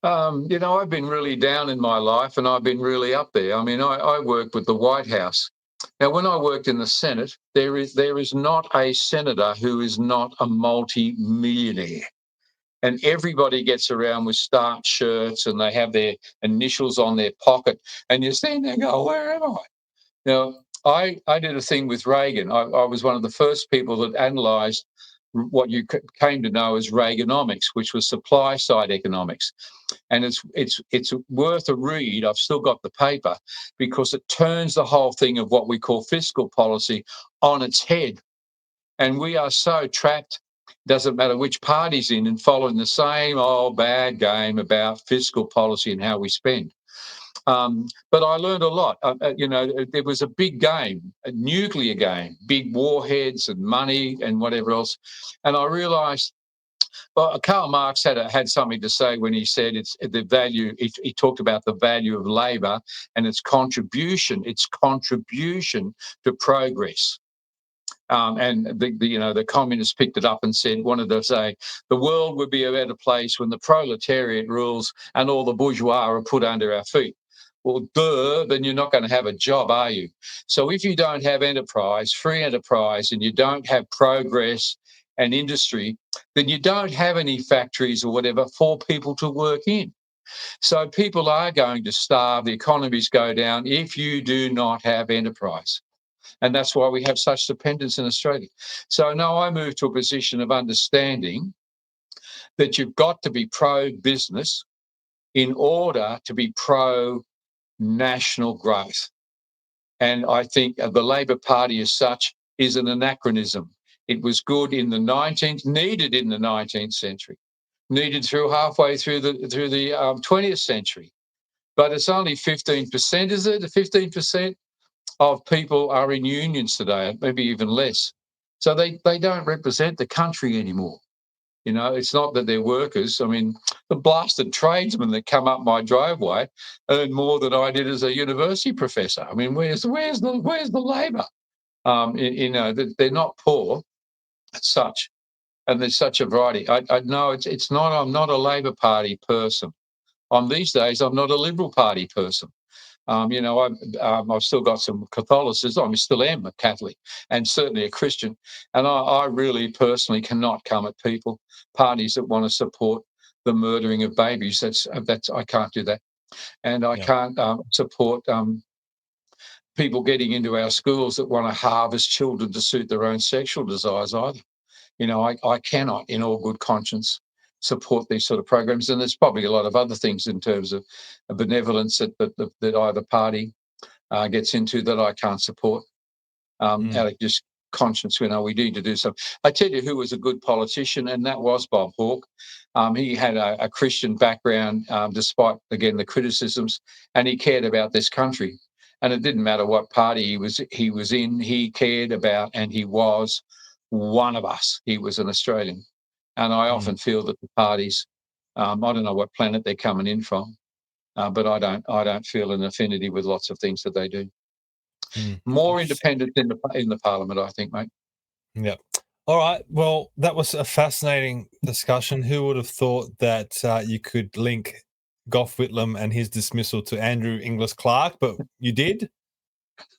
I've been really down in my life, and I've been really up there. I mean, I worked with the White House. Now, when I worked in the Senate, there is not a senator who is not a multi-millionaire. And everybody gets around with starched shirts, and they have their initials on their pocket. And you stand there and go, where am I? Now, I did a thing with Reagan. I was one of the first people that analysed what you came to know as Reaganomics, which was supply side economics. And it's worth a read. I've still got the paper, because it turns the whole thing of what we call fiscal policy on its head. And we are so trapped, doesn't matter which party's in, and following the same old bad game about fiscal policy and how we spend. But I learned a lot. There was a big game, a nuclear game, big warheads and money and whatever else. And I realised, well, Karl Marx had something to say when he said it's the value. He talked about the value of labour and its contribution to progress. And the communists picked it up and wanted to say the world would be a better place when the proletariat rules and all the bourgeois are put under our feet. Well, then you're not going to have a job, are you? So if you don't have enterprise, free enterprise, and you don't have progress and industry, then you don't have any factories or whatever for people to work in. So people are going to starve, the economies go down if you do not have enterprise. And that's why we have such dependence in Australia. So now I move to a position of understanding that you've got to be pro-business in order to be pro-national growth. And I think the Labor Party as such is an anachronism. It was good in the 19th, needed in the 19th century, needed halfway through the 20th century. But it's only 15%, is it? 15% of people are in unions today, maybe even less. So they don't represent the country anymore. It's not that they're workers. I mean, the blasted tradesmen that come up my driveway earn more than I did as a university professor. I mean, where's the labour? They're not poor as such, and there's such a variety. I know it's not. I'm not a Labor Party person. These days, I'm not a Liberal Party person. I've still got some Catholicism. I still am a Catholic and certainly a Christian. And I really personally cannot come at parties that want to support the murdering of babies. That's I can't do that. And I can't support people getting into our schools that want to harvest children to suit their own sexual desires either. I cannot, in all good conscience, support these sort of programs. And there's probably a lot of other things in terms of benevolence that either party gets into that I can't support out of just conscience. We need to do something. I tell you who was a good politician, and that was Bob Hawke. He had a Christian background, despite, again, the criticisms, and he cared about this country. And it didn't matter what party he was in, he cared about, and he was one of us. He was an Australian. And I often feel that the parties, I don't know what planet they're coming in from, but I don't feel an affinity with lots of things that they do. More independent in the parliament, I think, mate. Yeah. All right. Well, that was a fascinating discussion. Who would have thought that you could link Gough Whitlam and his dismissal to Andrew Inglis Clark? But you did.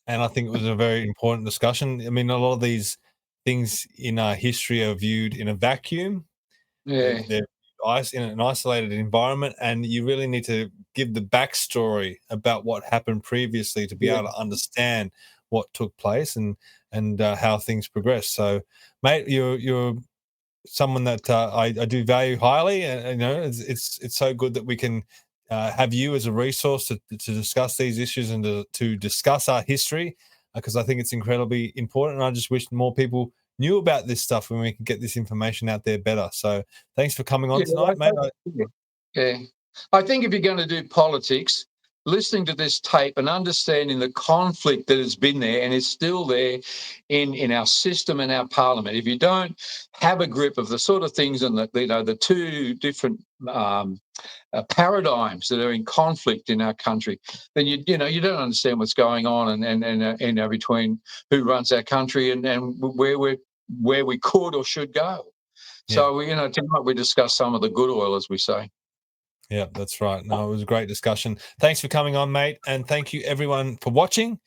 And I think it was a very important discussion. I mean, a lot of these things in our history are viewed in a vacuum. Yeah. They're in an isolated environment, and you really need to give the backstory about what happened previously to be able to understand what took place and how things progressed. So, mate, you're someone that I do value highly, and it's so good that we can have you as a resource to discuss these issues and to discuss our history, because I think it's incredibly important. And I just wish more people knew about this stuff when we can get this information out there better. So thanks for coming on tonight, mate. Yeah. I think if you're going to do politics, listening to this tape and understanding the conflict that has been there and is still there in our system and our parliament, if you don't have a grip of the sort of things and the two different paradigms that are in conflict in our country, then you don't understand what's going on and between who runs our country and where we could or should go. So tonight we discussed some of the good oil, as we say. Yeah, that's right. No, it was a great discussion. Thanks for coming on, mate. And thank you, everyone, for watching.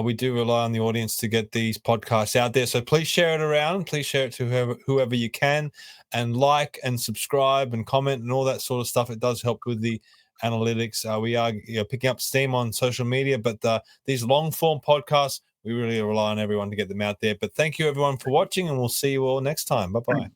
We do rely on the audience to get these podcasts out there. So please share it around. Please share it to whoever you can, and like and subscribe and comment and all that sort of stuff. It does help with the analytics. We are picking up steam on social media, but these long form podcasts, we really rely on everyone to get them out there. But thank you, everyone, for watching, and we'll see you all next time. Bye-bye.